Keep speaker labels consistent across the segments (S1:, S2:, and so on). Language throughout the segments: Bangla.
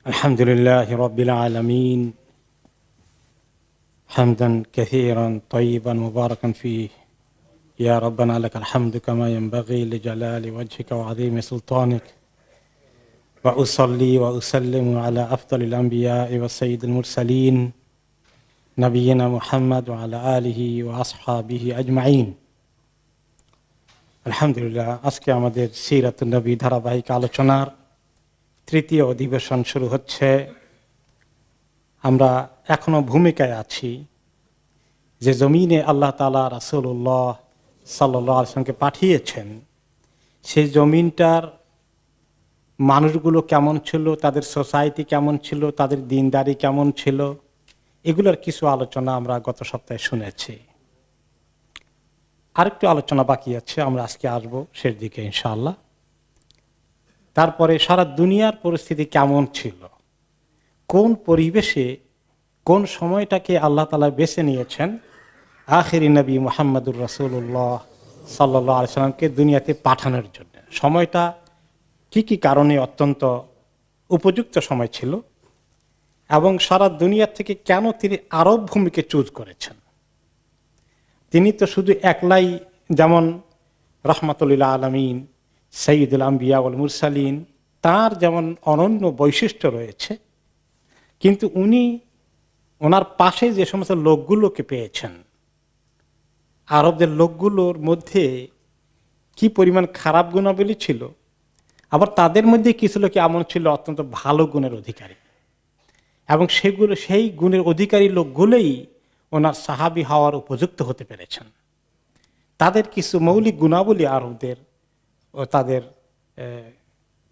S1: الحمد لله رب العالمين حمدا كثيرا طيبا مباركا فيه يا ربنا لك الحمد كما ينبغي لجلال وجهك وعظيم سلطانك وأصلي وأسلم على أفضل الأنبياء والسيد المرسلين نبينا محمد وعلى آله وأصحابه أجمعين আলহামদুলিল্লাহ আজকে আমাদের সিরাতুন নবী ধারাবাহিক আলোচনার তৃতীয় অধিবেশন শুরু হচ্ছে। আমরা এখনো ভূমিকায় আছি যে জমিনে আল্লাহ তাআলা রাসূলুল্লাহ সাল্লাল্লাহু আলাইহি ওয়াসাল্লামকে পাঠিয়েছেন, সেই জমিনটার মানুষগুলো কেমন ছিল, তাদের সোসাইটি কেমন ছিল, তাদের দিনদারি কেমন ছিল, এগুলোর কিছু আলোচনা আমরা গত সপ্তাহে শুনেছি। আরেকটু আলোচনা বাকি আছে, আমরা আজকে আসবো শেষ দিকে ইনশাআল্লাহ। তারপরে সারা দুনিয়ার পরিস্থিতি কেমন ছিল, কোন পরিবেশে কোন সময়টাকে আল্লাহ তাআলা বেছে নিয়েছেন আখিরি নবী মুহাম্মদুর রাসূলুল্লাহ সাল্লাল্লাহু আলাইহি সাল্লামকে দুনিয়াতে পাঠানোর জন্য। সময়টা কি কি কারণে অত্যন্ত উপযুক্ত সময় ছিল এবং সারা দুনিয়া থেকে কেন তিনি আরব ভূমিকে চুজ করেছেন। তিনি তো শুধু একলাই, যেমন রাহমাতুল আলামিন সাইয়্যিদুল আম্বিয়া ওয়াল মুরসালিন, তার যেমন অনন্য বৈশিষ্ট্য রয়েছে, কিন্তু উনি ওনার পাশে যে সমস্ত লোকগুলোকে পেয়েছেন, আরবদের লোকগুলোর মধ্যে কি পরিমাণ খারাপ গুণাবলী ছিল, আবার তাদের মধ্যে কিছু লোক এমন ছিল অত্যন্ত ভালো গুণের অধিকারী, এবং সেই গুণের অধিকারী লোকগুলোই ওনার সাহাবী হওয়ার উপযুক্ত হতে পেরেছেন। তাদের কিছু মৌলিক গুণাবলী আরবদের ও তাদের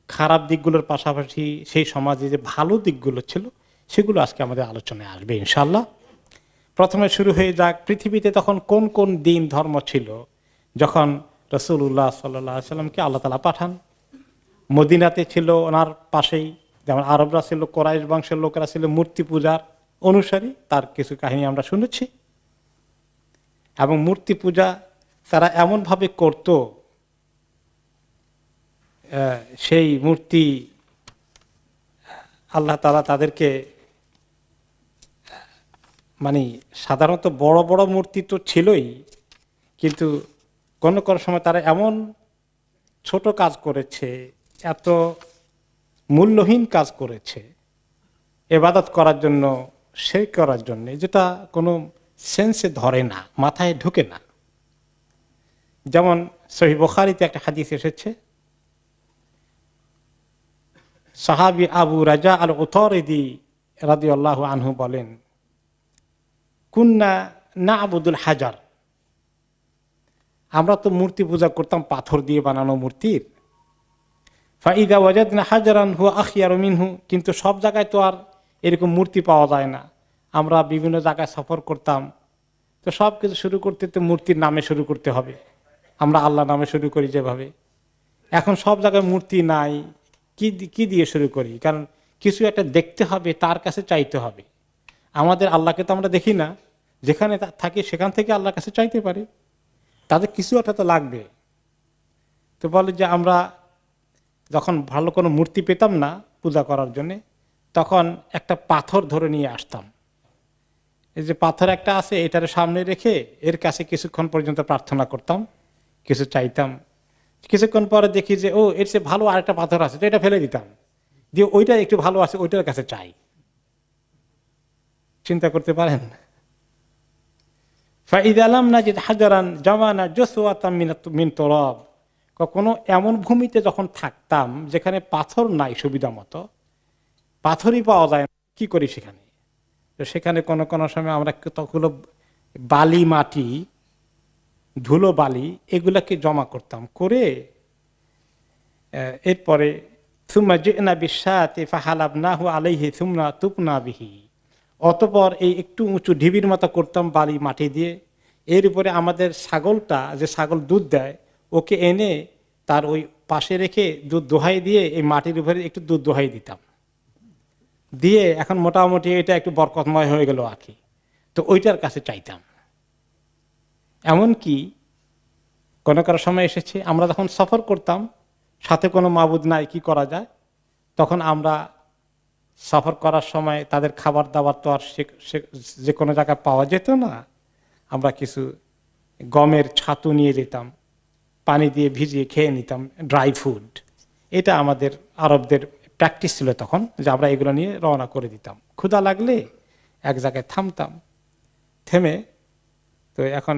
S1: খারাপ দিকগুলোর পাশাপাশি সেই সমাজে যে ভালো দিকগুলো ছিল, সেগুলো আজকে আমাদের আলোচনায় আসবে ইনশাআল্লাহ। প্রথমে শুরু হয়ে যাক, পৃথিবীতে তখন কোন কোন দিন ধর্ম ছিল যখন রাসূলুল্লাহ সাল্লাল্লাহু আলাইহি সাল্লামকে আল্লাহ তাআলা পাঠান। মদিনাতে ছিল ওনার পাশেই, যেমন আরবরা ছিল, কোরাইশ বংশের লোকেরা ছিল মূর্তি পূজার অনুসারী, তার কিছু কাহিনী আমরা শুনেছি। এবং মূর্তি পূজা তারা এমনভাবে করত, সেই মূর্তি আল্লাহ তাআলা তাদেরকে, মানে সাধারণত বড় বড় মূর্তি তো ছিলই, কিন্তু কোনো কোনো সময় তারা এমন ছোট কাজ করেছে, এত মূল্যহীন কাজ করেছে ইবাদত করার জন্য, শিরক করার জন্য, যেটা কোনো সেন্সে ধরে না, মাথায় ঢুকে না। যেমন সহিহ বুখারীতে একটা হাদিস এসেছে, সাহাবী আবু রাজা আল উতারিদি রাদিয়াল্লাহু আনহু বলেন, কুন্না না'বুদুল হাজার, আমরা তো মূর্তি পূজা করতাম পাথর দিয়ে বানানো মূর্তির। ফাইদা ওয়াজাদনা হাজারান হুয়া আখিয়ারু মিনহু, কিন্তু সব জায়গায় তো আর এরকম মূর্তি পাওয়া যায় না। আমরা বিভিন্ন জায়গায় সফর করতাম, তো সব কিছু শুরু করতে তো মূর্তির নামে শুরু করতে হবে। আমরা আল্লাহ নামে শুরু করি যেভাবে, এখন সব জায়গায় মূর্তি নাই, কি দিয়ে শুরু করি? কারণ কিছু একটা দেখতে হবে, তার কাছে চাইতে হবে। আমাদের আল্লাহকে তো আমরা দেখি না, যেখানে থাকি সেখান থেকে আল্লাহর কাছে চাইতে পারি, তাদের কিছু একটা তো লাগবে। তো বলে যে আমরা যখন ভালো কোনো মূর্তি পেতাম না পূজা করার জন্যে, তখন একটা পাথর ধরে নিয়ে আসতাম। এই যে পাথর একটা আছে, এটার সামনে রেখে এর কাছে কিছুক্ষণ পর্যন্ত প্রার্থনা করতাম, কিছু চাইতাম। কিছুক্ষণ পরে দেখি যে ও, এর চেয়ে ভালো আরেকটা পাথর আছে, তো এটা ফেলে দিতাম, দিয়ে ওইটা একটু ভালো আছে, ওইটার কাছে চাই। চিন্তা করতে পারেন? ফাইদা লাম নাজিদ হাজারান জামানা জসওয়াতাম মিন তুরাব, কখনো এমন ভূমিতে যখন থাকতাম যেখানে পাথর নাই, সুবিধা মতো পাথরই পাওয়া যায় না, কি করি সেখানে? তো সেখানে কোনো কোনো সময় আমরা কতগুলো বালি, মাটি, ধুলো বালি, এগুলাকে জমা করতাম, করে এরপরে সুম্মা জি'না বিশাতি ফাহালাবনাহু আলাইহি সুম্মা তুকনা বিহি, অতঃপর এই একটু উঁচু ঢিবির মতো করতাম বালি মাটি দিয়ে, এর উপরে আমাদের ছাগলটা, যে ছাগল দুধ দেয়, ওকে এনে তার ওই পাশে রেখে দুধ দোহাই দিয়ে এই মাটির উপরে একটু দুধ দোহাই দিতাম, দিয়ে এখন মোটামুটি এটা একটু বরকতময় হয়ে গেল আর কি। তো ওইটার কাছে চাইতাম। এমনকি কোনো কারো সময় এসেছে, আমরা যখন সফর করতাম, সাথে কোনো মাবুদ নাই, কি করা যায়? তখন আমরা সফর করার সময় তাদের খাবার দাবার তো আর যে কোনো জায়গায় পাওয়া যেত না। আমরা কিছু গমের ছাতু নিয়ে যেতাম, পানি দিয়ে ভিজিয়ে খেয়ে নিতাম, ড্রাই ফুড। এটা আমাদের আরবদের প্র্যাকটিস ছিল তখন, যে আমরা এগুলো নিয়ে রওনা করে দিতাম। ক্ষুধা লাগলে এক জায়গায় থামতাম, থেমে তো এখন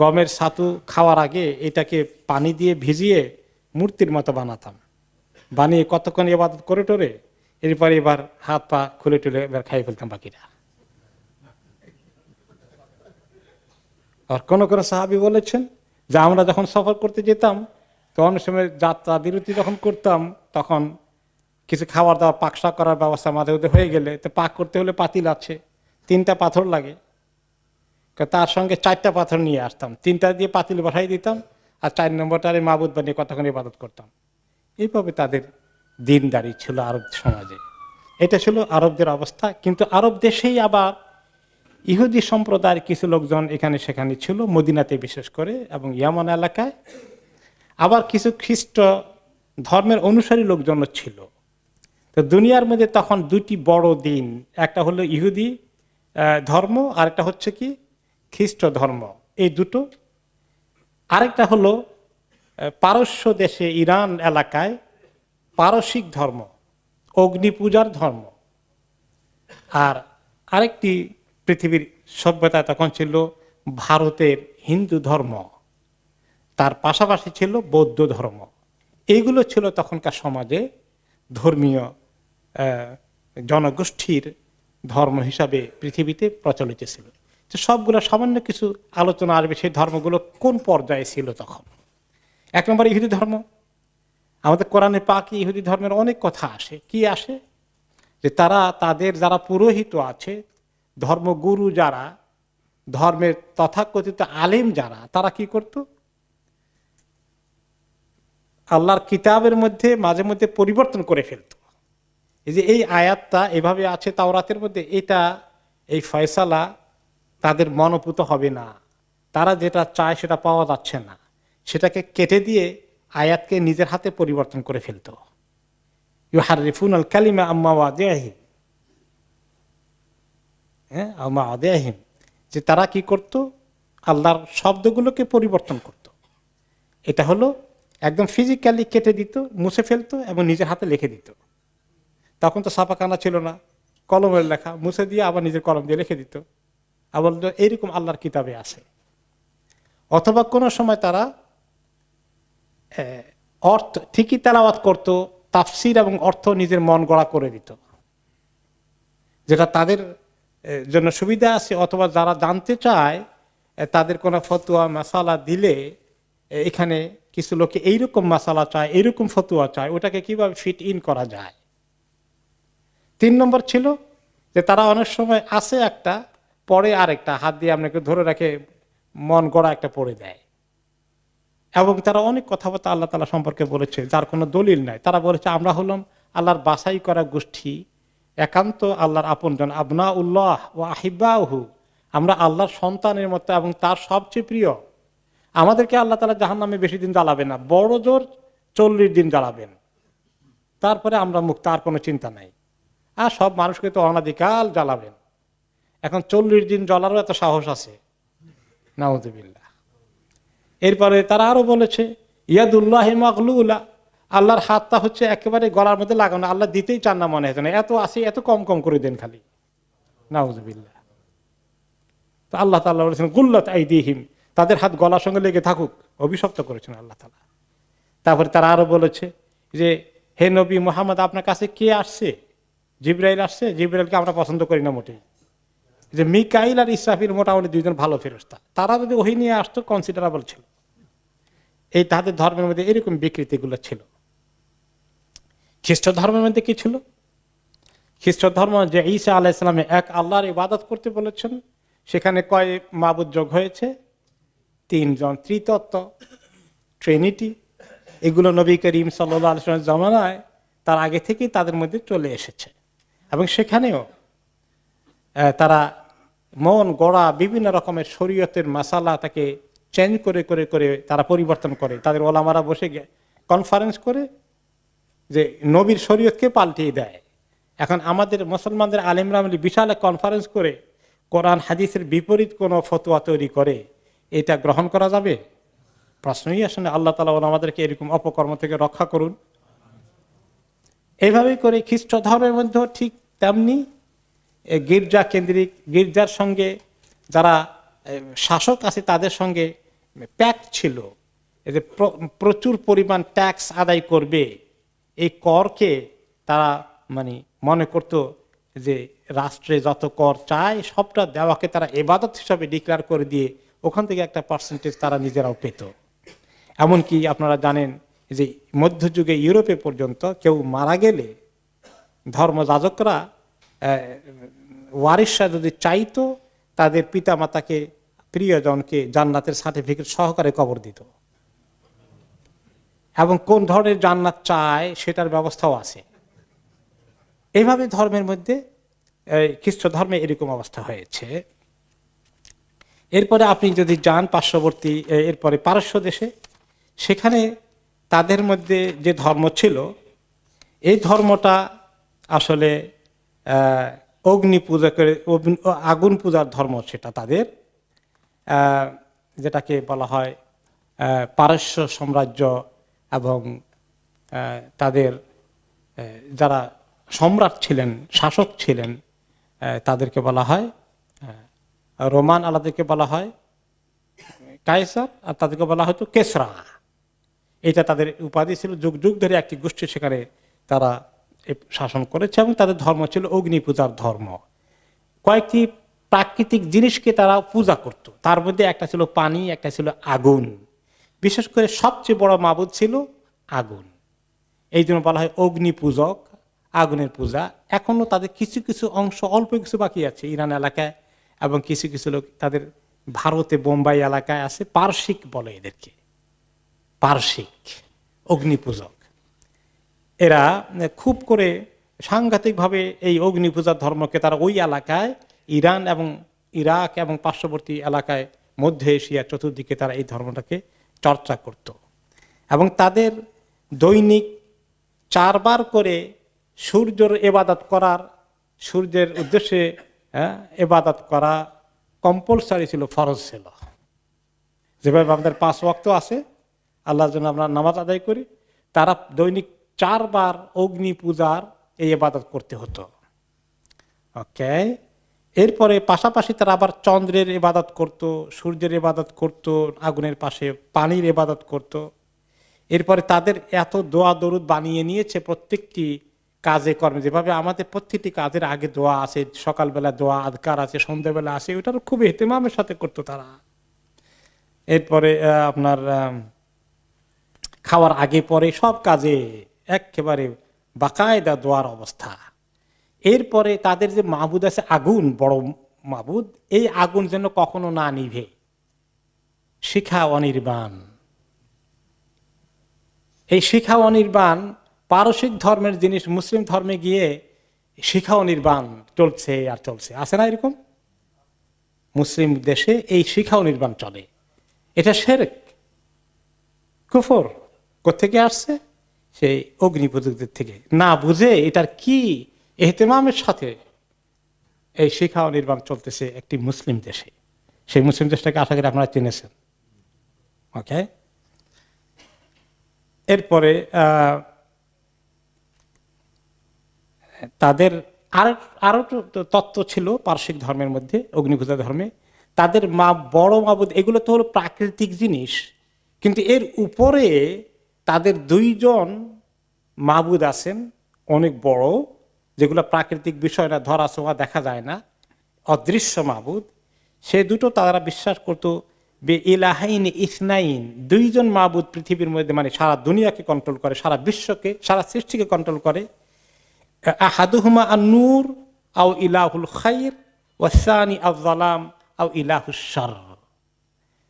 S1: গমের ছাতু খাওয়ার আগে এটাকে পানি দিয়ে ভিজিয়ে মূর্তির মতো বানাতাম, বানিয়ে কতক্ষণ ইবাদত করে টোরে এরপরে এবার হাত পা খুলে টুলে এবার খাই ফেলতাম বাকিরা। আর কোন কোন সাহাবী বলেছেন যে আমরা যখন সফর করতে যেতাম তো অনেক সময় যাত্রা বিরতি যখন করতাম তখন কিছু খাবার দাবার পাকশা করার ব্যবস্থা মাঝে মধ্যে হয়ে গেলে তো পাক করতে হলে পাতিল আছে, 3টা পাথর লাগে, তার সঙ্গে 4টা পাথর নিয়ে আসতাম, 3টা দিয়ে পাতিল বসাই দিতাম আর 4 নম্বরটারে মাবুদ বানিয়ে কতক্ষণ ইবাদত করতাম। এইভাবে তাদের দিনদারি ছিল আরব সমাজে। এটা ছিল আরবদের অবস্থা। কিন্তু আরব দেশেই আবার ইহুদি সম্প্রদায়ের কিছু লোকজন এখানে সেখানে ছিল, মদিনাতে বিশেষ করে এবং ইয়ামান এলাকায়। আবার কিছু খ্রিস্ট ধর্মের অনুসারী লোকজনও ছিল। তো দুনিয়ার মধ্যে তখন 2টি বড় দিন, একটা হলো ইহুদি ধর্ম আর একটা হচ্ছে কি খ্রিস্ট ধর্ম, এই দুটো। আরেকটা হলো পারস্য দেশে ইরান এলাকায় পারসিক ধর্ম, অগ্নি পূজার ধর্ম। আর আরেকটি পৃথিবীর সভ্যতা তখন ছিল ভারতের হিন্দু ধর্ম, তার পাশাপাশি ছিল বৌদ্ধ ধর্ম। এইগুলো ছিল তখনকার সমাজে ধর্মীয় জনগোষ্ঠীর ধর্ম হিসাবে পৃথিবীতে প্রচলিত ছিল। তো সবগুলো সামান্য কিছু আলোচনা আসবে সেই ধর্মগুলো কোন পর্যায়ে ছিল তখন। 1 নম্বর ইহুদি ধর্ম। আমাদের কোরআনে পাকে ইহুদি ধর্মের অনেক কথা আসে। কি আসে? যে তারা তাদের যারা পুরোহিত আছে, ধর্মগুরু যারা, ধর্মের তথাকথিত আলেম যারা, তারা কি করত? আল্লাহর কিতাবের মধ্যে মাঝে মধ্যে পরিবর্তন করে ফেলত। এই যে এই আয়াতটা এভাবে আছে তাওরাতের মধ্যে, এটা এই ফয়সালা তাদের মনোপুত হবে না, তারা যেটা চায় সেটা পাওয়া যাচ্ছে না, সেটাকে কেটে দিয়ে আয়াতকে নিজের হাতে পরিবর্তন করে ফেলত। ইউহাররিফুনাল কালিমা আম্মা ওয়াদিহি, আম্মা ওয়াদিহিম, যে তারা কি করত? আল্লাহর শব্দগুলোকে পরিবর্তন করত। এটা হলো একদম ফিজিক্যালি কেটে দিত, মুছে ফেলতো এবং নিজের হাতে লিখে দিত। তখন তো ছাপাখানা ছিল না, কলমের লেখা, মুছে দিয়ে আবার নিজের কলম দিয়ে লিখে দিত। আবার এইরকম আল্লাহর কিতাবে আছে। অথবা কোনো সময় তারা অর্থ ঠিকই তেলাওয়াত করত, তাফসির এবং অর্থ নিজের মন গড়া করে দিত, যেটা তাদের জন্য সুবিধা আছে। অথবা যারা জানতে চায় তাদের কোনো ফতুয়া মাসালা দিলে, এখানে কিছু লোকে এইরকম মাসালা চায়, এইরকম ফতুয়া চায়, ওটাকে কিভাবে ফিট ইন করা যায়। 3 নম্বর ছিল যে তারা অনেক সময় আসে একটা, পরে আরেকটা, হাত দিয়ে আপনাকে ধরে রাখে মন গড়া একটা পড়ে দেয়। এবং তারা অনেক কথাবার্তা আল্লাহ তাআলা সম্পর্কে বলেছে যার কোনো দলিল নাই। তারা বলেছে আমরা হলাম আল্লাহর বাছাই করা গোষ্ঠী, একান্ত আল্লাহর আপনজন, আবনা উল্লাহ ও আহিবাহু, আমরা আল্লাহর সন্তানের মতো এবং তার সবচেয়ে প্রিয়। আমাদেরকে আল্লাহ তাআলা জাহান্নামে বেশি দিন জ্বালাবেন না, বড় জোর 40 দিন জ্বালাবেন, তারপরে আমরা মুক্ত, আর কোনো চিন্তা নাই। আর সব মানুষকে তো অনাদিকাল জ্বালাবেন, এখন 40 দিন জ্বলারও এত সাহস আছে? নাউযুবিল্লাহ। এরপরে তারা আরো বলেছে ইয়াদুল্লাহি মাগলুলা, আল্লাহর হাতটা হচ্ছে একেবারে গলার মধ্যে লাগানো, আল্লাহ দিতেই চান না মনে হয়, এত আসে এত কম কম করে দেন খালি। নাউযুবিল্লাহ। তো আল্লাহ তাআলা বলেছেন গুল্লাত আইদিহিম, তাদের হাত গলার সঙ্গে লেগে থাকুক, অভিশপ্ত করেছেন আল্লাহ তাআলা। তারপরে তারা আরো বলেছে যে হে নবী মুহাম্মদ, আপনার কাছে কে আসছে? জিবরাইল আসছে, জিবরাইলকে আমরা পছন্দ করি না মোটেই। যে মিকাইল আর ইসরাফিল মোটামুটি 2 জন ভালো ফেরেশতা, তারা যদি ওহী নিয়ে আসতো কনসিডারেবল ছিল। এই তাদের ধর্মের মধ্যে এরকম বিকৃতিগুলো ছিল। খ্রিস্ট ধর্মের মধ্যে কি ছিল? খ্রিস্ট ধর্ম যে ঈসা আলাইহিস সালামে এক আল্লাহর ইবাদত করতে বলেছেন, সেখানে কয় মাবুদ যোগ হয়েছে? 3 জন, ত্রিতত্ত্ব, ট্রিনিটি। এগুলো নবী করিম সাল্লাল্লাহু আলাইহি ওয়াসাল্লামের জামানায় তার আগে থেকেই তাদের মধ্যে চলে এসেছে। এবং সেখানেও তারা মন গড়া বিভিন্ন রকমের শরীয়তের মাসালা তাকে চেঞ্জ করে করে করে তারা পরিবর্তন করে। তাদের ওলামারা বসে কনফারেন্স করে যে নবীর শরীয়তকে পাল্টিয়ে দেয় এখন আমাদের মুসলমানদের আলেমরা মিলে বিশাল এক কনফারেন্স করে কোরআন হাদিসের বিপরীত কোনো ফতোয়া তৈরি করে এটা গ্রহণ করা যাবে? প্রশ্নই আসলে। আল্লাহ তাআলা আমাদেরকে এরকম অপকর্ম থেকে রক্ষা করুন। এইভাবেই করে খ্রিস্ট ধর্মের মধ্যেও ঠিক তেমনি গির্জা কেন্দ্রিক, গির্জার সঙ্গে যারা শাসক আছে তাদের সঙ্গে প্যাক্ট ছিল, এই যে প্রচুর পরিমাণ ট্যাক্স আদায় করবে, এই করকে তারা মানে মনে করত যে রাষ্ট্রে যত কর চায় সবটা দেওয়াকে তারা ইবাদত হিসাবে ডিক্লেয়ার করে দিয়ে ওখান থেকে একটা পার্সেন্টেজ তারা নিজেরাও পেত। এমনকি আপনারা জানেন যে মধ্যযুগে ইউরোপে পর্যন্ত কেউ মারা গেলে ধর্মযাজকরা ওয়ারিশরা যদি চাইতো তাদের পিতামাতাকে, প্রিয়জনকে জান্নাতের সার্টিফিকেট সহকারে কবর দিত, এবং কোন ধরনের জান্নাত চায় সেটার ব্যবস্থাও আছে। এইভাবে ধর্মের মধ্যে খ্রিস্ট ধর্মে এরকম অবস্থা হয়েছে। এরপরে আপনি যদি যান পার্শ্ববর্তী, এরপরে পারস্য দেশে, সেখানে তাদের মধ্যে যে ধর্ম ছিল এই ধর্মটা আসলে অগ্নি পূজা করে, আগুন পূজার ধর্ম সেটা তাদের, যেটাকে বলা হয় পারস্য সাম্রাজ্য এবং তাদের যারা সম্রাট ছিলেন, শাসক ছিলেন, তাদেরকে বলা হয় রোমান, আলাদাকে বলা হয় কায়সার, আর তাদেরকে বলা হয়তো কেসরা। এটা তাদের উপাধি ছিল। যুগ যুগ ধরে একটি গোষ্ঠী সেখানে তারা শাসন করেছে এবং তাদের ধর্ম ছিল অগ্নি পূজার ধর্ম। কয়েকটি প্রাকৃতিক জিনিসকে তারা পূজা করত, তার মধ্যে একটা ছিল পানি, একটা ছিল আগুন। বিশেষ করে সবচেয়ে বড় মাবুদ ছিল আগুন, এই জন্য বলা হয় অগ্নি পূজক, আগুনের পূজা। এখনো তাদের কিছু কিছু অংশ, অল্প কিছু বাকি আছে ইরান এলাকায়, এবং কিছু কিছু লোক তাদের ভারতে বোম্বাই এলাকায় আছে, পারসিক বলে এদেরকে, পারসিক অগ্নি পূজক। এরা খুব করে সাংঘাতিকভাবে এই অগ্নি পূজার ধর্মকে তারা ওই এলাকায়, ইরান এবং ইরাক এবং পার্শ্ববর্তী এলাকায়, মধ্য এশিয়া চতুর্দিকে তারা এই ধর্মটাকে চর্চা করত। এবং তাদের দৈনিক 4 বার করে সূর্যের ইবাদত করার, সূর্যের উদ্দেশ্যে ইবাদত করা কম্পালসারি ছিল, ফরজ ছিল। যেভাবে আমাদের 5 ওয়াক্ত আছে, আল্লাহর জন্য আমরা নামাজ আদায় করি, তারা দৈনিক 4 বার অগ্নি পূজার এই ইবাদত করতে হতো। ওকে, এরপরে পাশাপাশি তারা আবার চন্দ্রের ইবাদত করত, সূর্যের ইবাদত করত, আগুনের পাশে পানির ইবাদত করত। এরপরে তাদের এত দোয়া দরুদ বানিয়ে নিয়েছে প্রত্যেকটি কাজে কর্মে, যেভাবে আমাদের প্রত্যেকটি কাজের আগে দোয়া আছে, সকালবেলা দোয়া আদকার আছে, সন্ধ্যাবেলা আছে, ওটার খুব ইহতিমামের সাথে করতো তারা। এরপরে আপনার খাওয়ার আগে পরে সব কাজে একেবারে বাকায়দা দোয়ার অবস্থা। এরপরে তাদের যে মাবুদ আছে আগুন, বড় মাবুদ, এই আগুন যেন কখনো না নিভে, শিখা অনির্বাণ। এই শিখা অনির্বাণ পারসিক ধর্মের জিনিস মুসলিম ধর্মে গিয়ে শিখা অনির্বাণ চলছে আর চলছে, আছে না এরকম? মুসলিম দেশে এই শিখা অনির্বাণ চলে। এটা শিরক, কুফর। কোত্থেকে আসছে? সেই অগ্নি পূজকদের থেকে। না বুঝে এটার কি ইহতিমামের সাথে এই শিখা অনির্বাণ চলতেছে একটি মুসলিম দেশে। সেই মুসলিম দেশটাকে আশা করি আপনারা চিনেছেন। ওকে, এরপরে তাদের আরো তত্ত্ব ছিল পারসিক ধর্মের মধ্যে, অগ্নিপূজা ধর্মে। তাদের বড় মাবুদ, এগুলো তো হলো প্রাকৃতিক জিনিস, কিন্তু এর উপরে তাদের 2 জন মাবুদ আছেন অনেক বড়, যেগুলো প্রাকৃতিক বিষয় না, ধরা ছোঁয়া দেখা যায় না, অদৃশ্য মাবুদ। সে দুটো তারা বিশ্বাস করত বে ইলাহাইন ইসনাইন, 2 জন মাবুদ পৃথিবীর মধ্যে, মানে সারা দুনিয়াকে কন্ট্রোল করে, সারা বিশ্বকে, সারা সৃষ্টিকে কন্ট্রোল করে। আহাদুহুমা আন-নূর আও ইলাহুল খাইর ওয়াসানি আয-যালাম আও ইলাহুশ শার।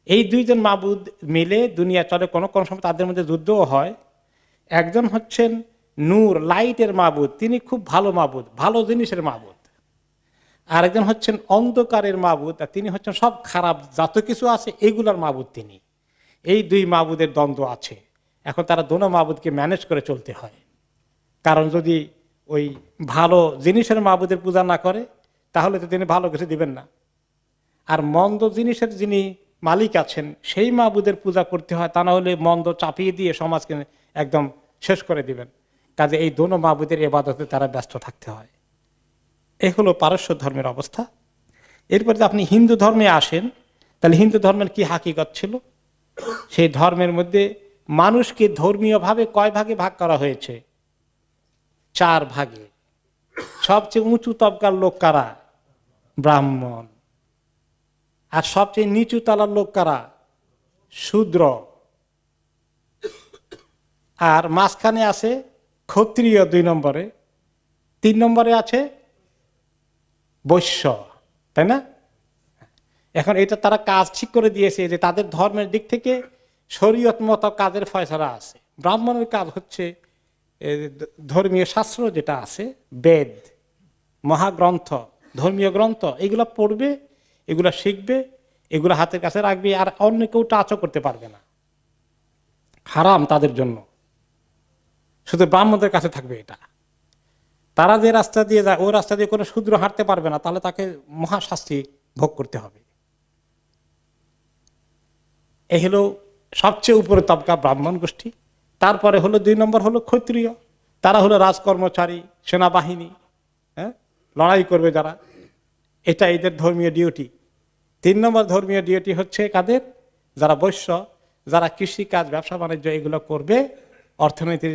S1: এই 2 জন মাবুদ মিলে দুনিয়া চলে। কোন কোন সময় তাদের মধ্যে যুদ্ধও হয়। একজন হচ্ছেন নূর, লাইটের মাবুদ, তিনি খুব ভালো মাবুদ, ভালো জিনিসের মাবুদ। আরেকজন হচ্ছেন অন্ধকারের মাবুদ, আর তিনি হচ্ছেন সব খারাপ যত কিছু আছে এগুলার মাবুদ তিনি। এই 2 মাবুদের দ্বন্দ্ব আছে। এখন তারা দোনো মাবুদকে ম্যানেজ করে চলতে হয়, কারণ যদি ওই ভালো জিনিসের মাবুদের পূজা না করে, তাহলে তো তিনি ভালো কিছু দিবেন না। আর মন্দ জিনিসের যিনি মালিক আছেন সেই মাবুদের পূজা করতে হয়, তা না হলে মন্দ চাপিয়ে দিয়ে সমাজকে একদম শেষ করে দিবেন। কাজে এই দোনো মাবুদের ইবাদতে তারা ব্যস্ত থাকতে হয়। এই হলো পারস্য ধর্মের অবস্থা। এরপরে যদি আপনি হিন্দু ধর্মে আসেন, তাহলে হিন্দু ধর্মের কি হাকিকত ছিল? সেই ধর্মের মধ্যে মানুষকে ধর্মীয়ভাবে কয় ভাগে ভাগ করা হয়েছে? 4 ভাগে। সবচেয়ে উঁচু তবকার লোক কারা? ব্রাহ্মণ। আর সবচেয়ে নিচু তলার লোক কারা? শূদ্র। আর মাঝখানে আছে ক্ষত্রিয় 2 নম্বরে, 3 নম্বরে আছে বৈশ্য, তাই না? এখন এটা তারা কাজ ঠিক করে দিয়েছে যে তাদের ধর্মের দিক থেকে শরীয়ত মত কাজের ফয়সালা আছে। ব্রাহ্মণের কাজ হচ্ছে ধর্মীয় শাস্ত্র যেটা আছে, বেদ, মহাগ্রন্থ, ধর্মীয় গ্রন্থ, এগুলা পড়বে, এগুলা শিখবে, এগুলো হাতের কাছে রাখবে, আর অন্য কেউ টাচও করতে পারবে না, হারাম তাদের জন্য, শুধু ব্রাহ্মণদের কাছে থাকবে এটা। তারা যে রাস্তা দিয়ে যায় ওই রাস্তা দিয়ে কোনো শূদ্র হাঁটতে পারবে না, তাহলে তাকে মহাশাস্তি ভোগ করতে হবে। এই হলো সবচেয়ে উপরে তবকা ব্রাহ্মণ গোষ্ঠী। তারপরে হলো 2 নম্বর হলো ক্ষত্রিয়, তারা হলো রাজকর্মচারী, সেনাবাহিনী, হ্যাঁ, লড়াই করবে যারা, এটা এদের ধর্মীয় ডিউটি। 3 নম্বর ধর্মীয় ডিউটি হচ্ছে কাদের? যারা বৈশ্য, যারা কৃষি কাজ, ব্যবসা বাণিজ্য এগুলো করবে, অর্থনীতি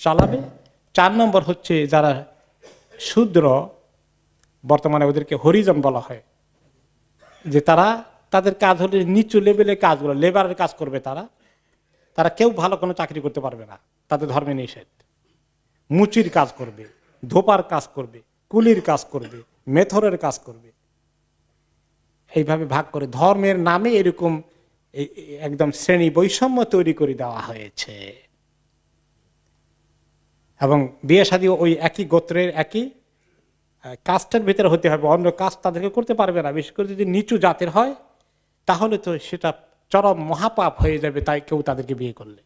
S1: চালাবে। 4 নম্বর হচ্ছে যারা শূদ্র, বর্তমানে ওদেরকে হরিজন বলা হয়, যে তারা, তাদের কাজ হলে নিচু লেভেলের কাজগুলো, লেবারের কাজ করবে তারা। তারা কেউ ভালো কোনো চাকরি করতে পারবে না, তাদের ধর্মে নিষেধ। মুচির কাজ করবে, ধোপার কাজ করবে, কুলির কাজ করবে, মেথরের কাজ করবে। এইভাবে ভাগ করে ধর্মের নামে এরকম একদম শ্রেণী বৈষম্য তৈরি করে দেওয়া হয়েছে। এবং বিয়ে শাদী ওই একই গোত্রের একই কাস্টের ভিতরে হতে হবে, অন্য কাস্ট তাদেরকে করতে পারবে না। বিশেষ করে যদি নিচু জাতের হয় তাহলে তো সেটা চরম মহাপাপ হয়ে যাবে, তাই কেউ তাদেরকে বিয়ে করলে।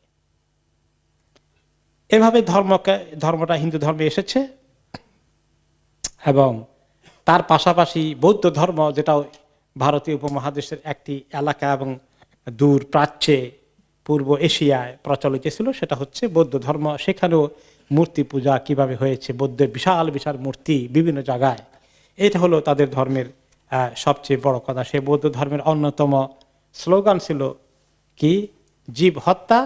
S1: এভাবে ধর্মটা হিন্দু ধর্মে এসেছে। এবং তার পাশাপাশি বৌদ্ধ ধর্ম, যেটা ভারতীয় উপমহাদেশের একটি এলাকা এবং দূর প্রাচ্যে, পূর্ব এশিয়ায় প্রচলিত ছিল, সেটা হচ্ছে বৌদ্ধ ধর্ম। সেখানেও মূর্তি পূজা কিভাবে হয়েছে, বৌদ্ধের বিশাল বিশাল মূর্তি বিভিন্ন জায়গায়, এটা হলো তাদের ধর্মের সবচেয়ে বড় কথা। সে বৌদ্ধ ধর্মের অন্যতম স্লোগান ছিল কি? জীব হত্যা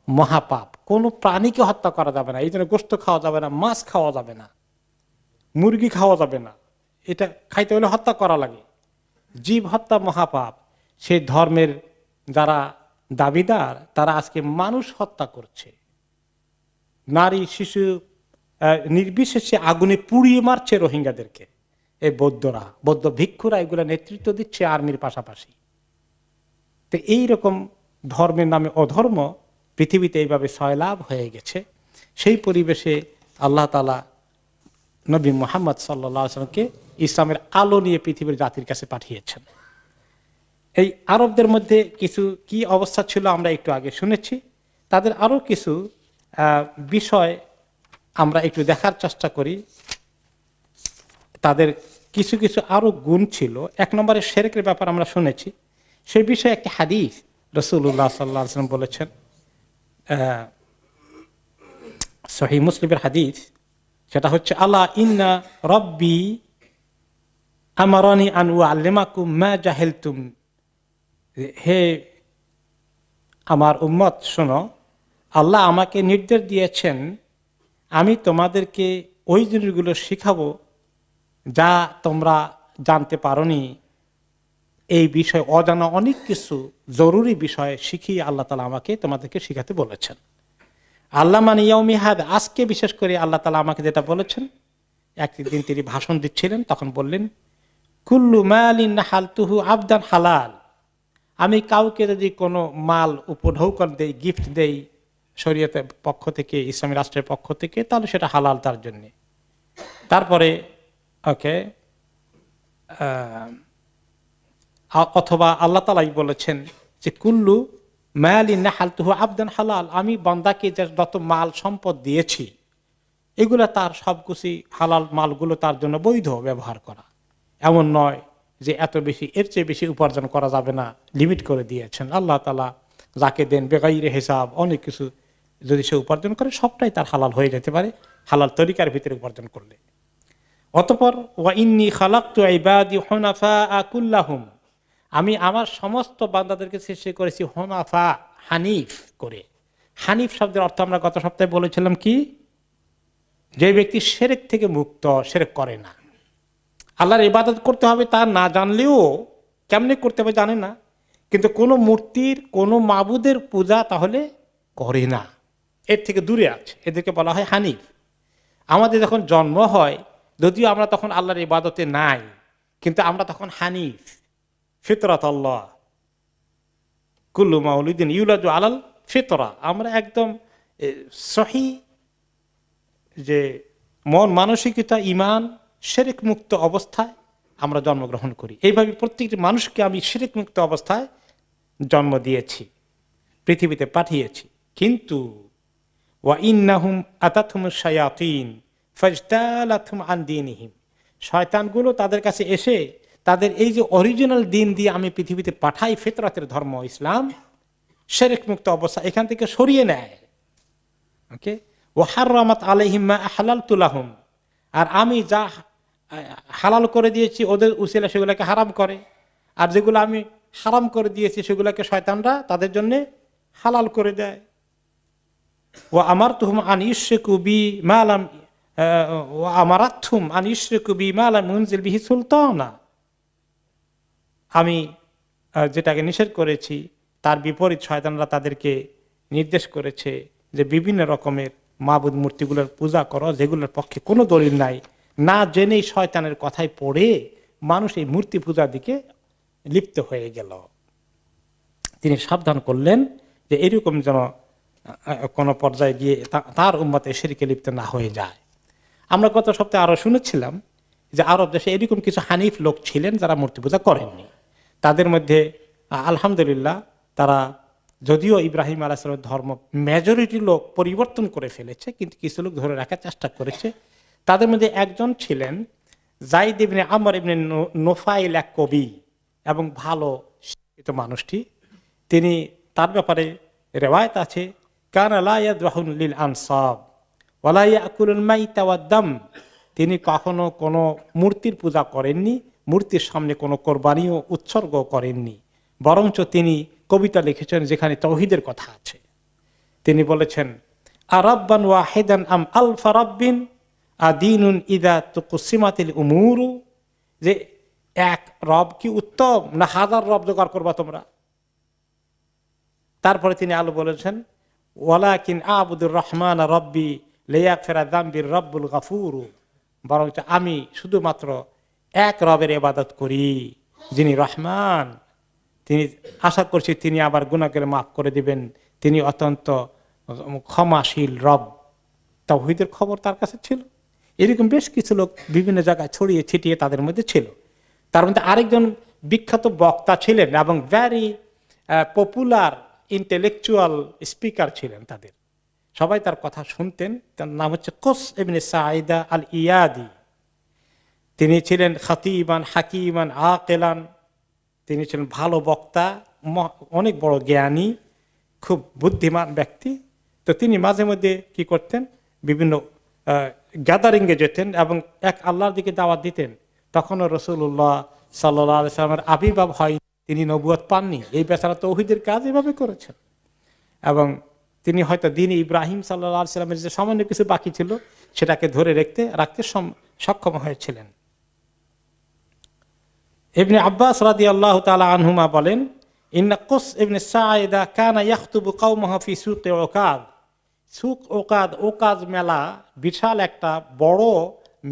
S1: মহাপাপ, কোনো প্রাণীকে হত্যা করা যাবে না, এই জন্য গোশত খাওয়া যাবে না, মাছ খাওয়া যাবে না, মুরগি খাওয়া যাবে না, এটা খাইতে হলে হত্যা করা লাগে। জীব হত্যা মহাপাপ। সেই ধর্মের যারা দাবিদার তারা আজকে মানুষ হত্যা করছে, নারী শিশু নির্বিশেষে আগুনে পুড়িয়ে মারছে রোহিঙ্গাদেরকে। এই বৌদ্ধরা, বৌদ্ধ ভিক্ষুরা এগুলা নেতৃত্ব দিচ্ছে আর্মির পাশাপাশি। তো এইরকম ধর্মের নামে অধর্ম পৃথিবীতে এইভাবে সয়লাভ হয়ে গেছে। সেই পরিবেশে আল্লাহ তাআলা নবী মুহাম্মদ সাল্লাল্লাহু আলাইহি ওয়াসাল্লামকে ইসলামের আলো নিয়ে পৃথিবীর জাতির কাছে পাঠিয়েছেন। এই আরবদের মধ্যে কিছু কি অবস্থা ছিল আমরা একটু আগে শুনেছি। তাদের আরো কিছু বিষয় আমরা একটু দেখার চেষ্টা করি। তাদের কিছু কিছু আরো গুণ ছিল। 1 নম্বরে শিরকের ব্যাপার আমরা শুনেছি। সেই বিষয়ে একটি হাদিস রাসূলুল্লাহ সাল্লাল্লাহু আলাইহি ওয়াসাল্লাম বলেছেন, সহিহ মুসলিমের হাদিস, সেটা হচ্ছে আলা ইন্না রব্বি আমারানি আন উআল্লিমাকুম মা জাহিলতুম। হে আমার উম্মত শোনো, আল্লাহ আমাকে নির্দেশ দিয়েছেন আমি তোমাদেরকে ওই জিনিসগুলো শিখাবো যা তোমরা জানতে পারোনি। এই বিষয়ে অজানা অনেক কিছু জরুরি বিষয় শিখিয়ে আল্লাহ তাআলা আমাকে তোমাদেরকে শিখাতে বলেছেন। আল্লাহ মানে ইয়াউমি হাদা, আজকে বিশেষ করে আল্লাহ তাআলা আমাকে যেটা বলেছেন। একদিন তিনি ভাষণ দিচ্ছিলেন, তখন বললেন কুল্লু মালিন নাহালতুহু আবদান হালাল। আমি কাউকে যদি কোনো মাল উপঢৌকন দেই, গিফট দেই শরীয়তের পক্ষ থেকে, ইসলামী রাষ্ট্রের পক্ষ থেকে, তাহলে সেটা হালাল তার জন্য। তারপরে ওকে, অথবা আল্লাহ তাআলাই বলেছেন যে কুল্লু মালিন নাহালতুহু আবদান হালাল, আমি বান্দাকে যত মাল সম্পদ দিয়েছি এগুলা তার সবকিছু হালাল মালগুলো তার জন্য বৈধ ব্যবহার করা। এমন নয় যে এত বেশি, এর চেয়ে বেশি উপার্জন করা যাবে না, লিমিট করে দিয়েছেন আল্লাহ তাআলা। যাকে দেন বেগাইরে হিসাব, অনেক কিছু যদি সে উপার্জন করে সবটাই তার হালাল হয়ে যেতে পারে, হালাল তরিকার ভিতরে উপার্জন করলে। অতঃপর ওয়া ইন্নী খালাকতু ইবাদি হুনাফা কুল্লাহুম, আমি আমার সমস্ত বান্দাদেরকে সৃষ্টি করেছি হুনাফা, হানিফ করে। হানিফ শব্দের অর্থ আমরা গত সপ্তাহে বলেছিলাম কি, যে ব্যক্তি শিরক থেকে মুক্ত, শিরক করে না। আল্লাহর ইবাদত করতে হবে তা না জানলেও, কেমনে করতে হবে জানে না, কিন্তু কোনো মূর্তির কোনো মাবুদের পূজা তাহলে করে না, এর থেকে দূরে আছে, এদেরকে বলা হয় হানিফ। আমাদের যখন জন্ম হয়, যদিও আমরা তখন আল্লাহর ইবাদতে নাই, কিন্তু আমরা তখন হানিফ, ফিতরাত আল্লাহ, কুল্লু মাউলিদিন ইউলাদু আলাল ফিতরা, আমরা একদম সহি যে মন মানসিকতা, ইমান, শিরক মুক্ত অবস্থায় আমরা জন্মগ্রহণ করি। এইভাবে প্রত্যেকটি মানুষকে আমি শিরক মুক্ত অবস্থায় জন্ম দিয়েছি, পৃথিবীতে পাঠিয়েছি। কিন্তু ওয়া ইন্নাহুম আতাতহুমুশ শায়াতিন ফাজতালাতহুম আন দীনিহিম, শয়তানগুলো তাদের কাছে এসে তাদের এই যে অরিজিনাল দিন দিয়ে আমি পৃথিবীতে পাঠাই, ফিতরাতের ধর্ম ইসলাম, শিরক মুক্ত অবস্থা, এখান থেকে সরিয়ে নেয়। ওকে, ওয়া হাররামাত আলাইহিম মা আহলালতু লাহুম, আর আমি যা হালাল করে দিয়েছি ওদের উসিলা সেগুলোকে হারাম করে, আর যেগুলো আমি হারাম করে দিয়েছি সেগুলোকে শয়তানরা তাদের জন্য হালাল করে দেয়। ওয়া আমারতুহুম আন ইশরিকু বি মা লাম ওয়া আমারাতহুম আন ইশরিকু বি মা লাম ইউনজিল বিহি সুলতানা, আমি যেটাকে নিষেধ করেছি তার বিপরীত শয়তানরা তাদেরকে নির্দেশ করেছে যে বিভিন্ন রকমের মাবুদ মূর্তিগুলোর পূজা করো, যেগুলোর পক্ষে কোনো দলিল নাই। না জেনেই শয়তানের কথায় পড়ে মানুষ এই মূর্তি পূজার দিকে লিপ্ত হয়ে গেল। তিনি সাবধান করলেন যে এরকম যেন কোনো পর্যায়ে গিয়ে তার উম্মতে শিরকে লিপ্ত না হয়ে যায়। আমরা গত সপ্তাহে আরো শুনেছিলাম যে আরব দেশে এরকম কিছু হানিফ লোক ছিলেন যারা মূর্তি পূজা করেননি। তাদের মধ্যে আলহামদুলিল্লাহ, তারা যদিও ইব্রাহিম আলাইহিস সালামের ধর্ম মেজরিটি লোক পরিবর্তন করে ফেলেছে, কিন্তু কিছু লোক ধরে রাখার চেষ্টা করেছে। তাদের মধ্যে একজন ছিলেন যায়েদ ইবনে আমর ইবনে নুফাইল, এক কবি এবং ভালো শিক্ষিত মানুষটি। তিনি, তার ব্যাপারে রেওয়ায়েত আছে, কানা লা ইয়াদরাহুন লিল আনসাব ওয়ালা ইয়াকুলুল মাইতা ওয়াদ দাম, তিনি কখনো কোনো মূর্তির পূজা করেননি, মূর্তির সামনে কোনো কোরবানিও উৎসর্গ করেননি, বরঞ্চ তিনি কবিতা লিখেছেন যেখানে তাওহীদের কথা আছে। তিনি বলেছেন, আরাব্বান ওয়াহিদান আম আলফা রাব্বিন আদিনুন ইদা তুকসিমাতিল উমুরু, যে এক রব কি উত্তম না হাজার রব জোগাড় করবা তোমরা। তারপরে তিনি আলো বলেছেন, ওয়ালাকিন আবুদুর রহমান রব্বি লিয়াগফিরা যামবির রব্বুল গাফুরু, বরং আমি শুধুমাত্র এক রবের ইবাদত করি যিনি রহমান, তিনি আশা করছি তিনি আবার গুনাহকে মাফ করে দিবেন, তিনি অত্যন্ত ক্ষমাশীল রব। তাওহীদের খবর তার কাছে ছিল। এরকম বেশ কিছু লোক বিভিন্ন জায়গায় ছড়িয়ে ছিটিয়ে তাদের মধ্যে ছিল। তার মধ্যে আরেকজন বিখ্যাত বক্তা ছিলেন এবং ভ্যারি পপুলার ইন্টেলেকচুয়াল স্পিকার ছিলেন, তাদের সবাই তার কথা শুনতেন। তার নাম হচ্ছে কুস ইবনে সাঈদা আল ইয়াদি। তিনি ছিলেন খাতিবান হাকিমান আকিলান, তিনি ছিলেন ভালো বক্তা, অনেক বড় জ্ঞানী, খুব বুদ্ধিমান ব্যক্তি। তো তিনি মাঝে মধ্যে কি করতেন, বিভিন্ন গ্যাদারিংয়ে যেতেন এবং এক আল্লাহর দিকে দাওয়াত দিতেন। তখনও রাসূলুল্লাহ সাল্লাল্লাহু আলাইহি ওয়াসাল্লামের আবির্ভাব হয়, তিনি নবুয়ত পাননি। এই বেচারা তাওহীদের কাজ এভাবে করেছেন এবং তিনি হয়তো দ্বীনে ইব্রাহিম সাল্লাল্লাহু আলাইহি ওয়াসাল্লামের যে সামান্য কিছু বাকি ছিল সেটাকে ধরে রাখতে সক্ষম হয়েছিলেন। ইবনে আব্বাস রাদিয়াল্লাহু তাআলা আনহুমা বলেন, ইন্না কুস ইবনে সাঈদা কানা ইয়াখতুবু কওমাহু ফি সুক উকাদ। সুক উকাদ, উকাদ মেলা বিশাল একটা বড়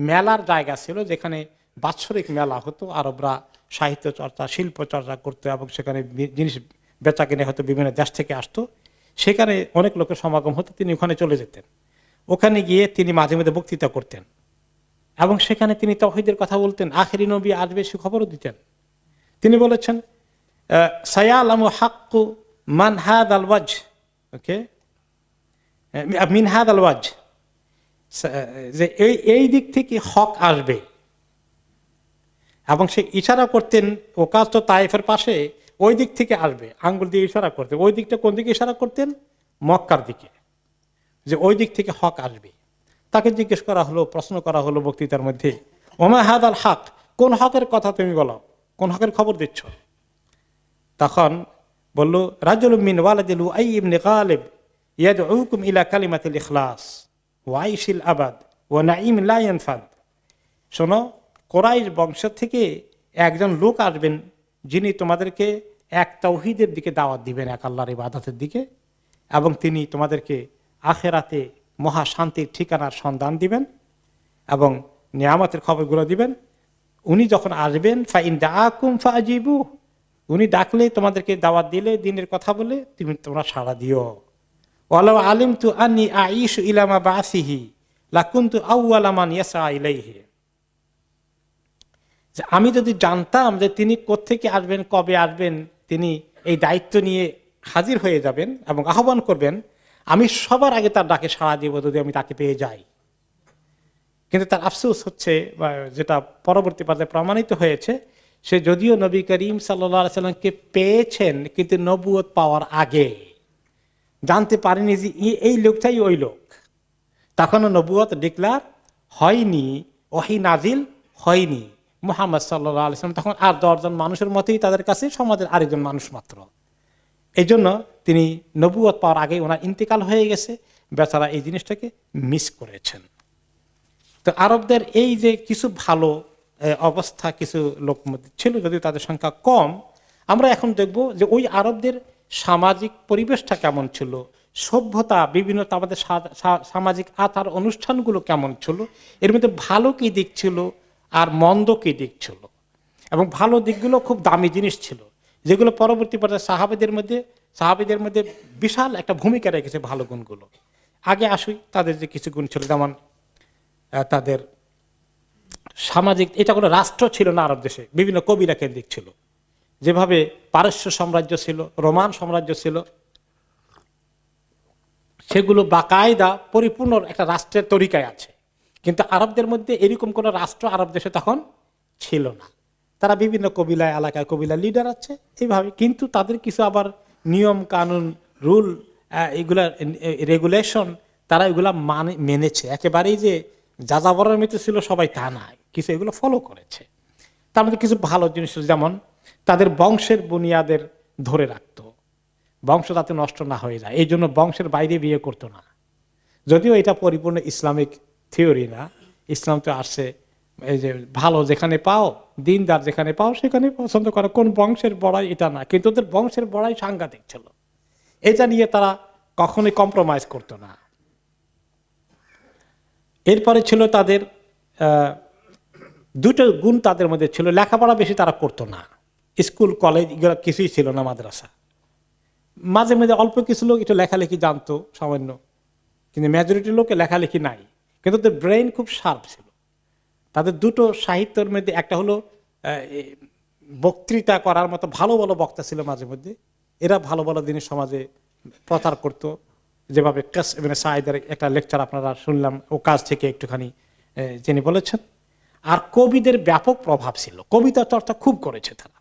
S1: মেলার জায়গা ছিল, যেখানে বাৎসরিক মেলা হতো। আরবরা সাহিত্য চর্চা, শিল্প চর্চা করতো এবং সেখানে জিনিস বেচা কিনে হতো, বিভিন্ন দেশ থেকে আসতো। সেখানে অনেক লোকের সমাগম হতো, তিনি ওখানে চলে যেতেন। ওখানে গিয়ে তিনি মাঝে মাঝে বক্তৃতা করতেন এবং সেখানে তিনি তাওহীদের কথা বলতেন, আখিরি নবী আসবে সে খবরও দিতেন। তিনি বলেছেন, সায়ালামু হাক্কু মান হাদাল ওয়াজহ, ওকে, মিন হাদাল ওয়াজহ, যে এই দিক থেকে হক আসবে, এবং সে ইশারা করতেন, ওকাজ তো তায়েফের পাশে, ওই দিক থেকে আসবে, আঙ্গুল দিয়ে ইশারা করতেন। ওই দিকটা কোন দিকে ইশারা করতেন? মক্কার দিকে, যে ওই দিক থেকে হক আসবে। তাকে জিজ্ঞেস করা হলো, প্রশ্ন করা হলো বক্তৃতার মধ্যে, ওমা হাদাল হক, কোন হকের কথা তুমি বলো, কোন হকের খবর দিচ্ছ? তখন বলল, রাজুল মিন ওয়ালাদিল উআই ইবনে গালিব ইয়াদউকুম ইলা কালিমাতিল ইখলাস ওয়া আইশিল আবাদ ওয়া নাঈম লা ইয়ানফাদ। শোনো, কোরাইশ বংশ থেকে একজন লোক আসবেন, যিনি তোমাদেরকে এক তাওহীদের দিকে দাওয়াত দিবেন, এক আল্লাহর ইবাদতের দিকে, এবং তিনি তোমাদেরকে আখেরাতে মহা শান্তির ঠিকানার সন্ধান দিবেন এবং নিয়ামতের খবরগুলো দিবেন। উনি যখন আসবেন, ফাইন দাআকুম ফাজিবু, উনি ডাকলে, তোমাদেরকে দাওয়াত দিলে, দিনের কথা বলে তোমরা সাড়া দিও। ওয়ালাউ আলিমতু আন্নী আইশু ইলা মা বাসিহি লাকুনতু আউওয়ালা মান ইয়াসআ ইলাইহি, যে আমি যদি জানতাম যে তিনি কোত্থেকে আসবেন, কবে আসবেন, তিনি এই দায়িত্ব নিয়ে হাজির হয়ে যাবেন এবং আহ্বান করবেন, আমি সবার আগে তার ডাকে সাড়া দিব যদি আমি তাকে পেয়ে যাই। কিন্তু তার আফসোস হচ্ছে, যেটা পরবর্তী পর্যায়ে প্রমাণিত হয়েছে, সে যদিও নবী করিম সাল্লাল্লাহু আলাইহি সাল্লামকে পেয়েছেন, কিন্তু নবুয়ত পাওয়ার আগে জানতে পারেনি যে এই লোকটাই ওই লোক। তখনও নবুয়ত ডিক্লার হয়নি, ওহী নাজিল হয়নি। মুহাম্মদ সাল্লাল্লাহু আলাইহি সাল্লাম তখন আর 10 জন মানুষের মতোই তাদের কাছে, সমাজের আরেকজন মানুষ মাত্র। এই জন্য তিনি নবুয়ত পাওয়ার আগে ওনার ইন্তেকাল হয়ে গেছে, বেচারা এই জিনিসটাকে মিস করেছেন। তো আরবদের এই যে কিছু ভালো অবস্থা কিছু লোক ছিল, যদিও তাদের সংখ্যা কম, আমরা এখন দেখব যে ওই আরবদের সামাজিক পরিবেশটা কেমন ছিল, সভ্যতা, বিভিন্ন আমাদের সামাজিক আচার অনুষ্ঠানগুলো কেমন ছিল, এর মধ্যে ভালো কি দিক ছিল আর মন্দ কি দিক ছিল। এবং ভালো দিকগুলো খুব দামি জিনিস ছিল, যেগুলো পরবর্তী পর্যায়ে সাহাবীদের মধ্যে বিশাল একটা ভূমিকা রেখেছে ভালো গুণগুলো। আগে আসুই তাদের যে কিছু গুণ ছিল, যেমন তাদের সামাজিক, এটা কোনো রাষ্ট্র ছিল না আরব দেশে, বিভিন্ন কবিরা কেন্দ্রিক ছিল। যেভাবে পারস্য সাম্রাজ্য ছিল, রোমান সাম্রাজ্য ছিল, সেগুলো বাকায়দা পরিপূর্ণ একটা রাষ্ট্রের তরিকায় আছে। কিন্তু আরবদের মধ্যে এরকম কোন রাষ্ট্র আরব দেশে তখন ছিল না। তারা বিভিন্ন কবিলায়, এলাকায় কবিলা লিডার আছে এইভাবে, কিন্তু তাদের কিছু আবার নিয়ম কানুন, রুল, এগুলা রেগুলেশন, তারা এগুলা মেনেছে। একেবারেই যে যাযাবরের মতো ছিল সবাই তা নাই, কিছু এগুলো ফলো করেছে। তার মধ্যে কিছু ভালো জিনিস, যেমন তাদের বংশের বুনিয়াদের ধরে রাখতো, বংশ যাতে নষ্ট না হয়ে যায়, এই জন্য বংশের বাইরে বিয়ে করতো না। যদিও এটা পরিপূর্ণ ইসলামিক থিওরি না, ইসলাম তো আসছে এই যে ভালো যেখানে পাও, দিনদার যেখানে পাও সেখানে পছন্দ করে, কোন বংশের বড়াই এটা না। কিন্তু ওদের বংশের বড়াই সাংঘাতিক ছিল, এটা নিয়ে তারা কখনোই কম্প্রোমাইজ করতো না। এরপরে ছিল তাদের দুটো গুণ তাদের মধ্যে ছিল, লেখাপড়া বেশি তারা করতো না, স্কুল কলেজ এগুলো কিছুই ছিল না, মাদ্রাসা। মাঝে মাঝে অল্প কিছু লোক একটু লেখালেখি জানতো সামান্য, কিন্তু মেজরিটি লোকে লেখালেখি নাই। কিন্তু তাদের ব্রেইন খুব শার্প ছিল। তাদের দুটো সাহিত্যের মধ্যে একটা হলো বক্তৃতা করার মতো ভালো ভালো বক্তা ছিল মাঝে মধ্যে, এরা ভালো ভালো জিনিস সমাজে প্রচার করত। যেভাবে কাস ইবনে সাঈদের একটা লেকচার আপনারা শুনলাম, ও কাজ থেকে একটুখানি যিনি বলেছেন। আর কবিদের ব্যাপক প্রভাব ছিল, কবিতা চর্চা খুব করেছে তারা।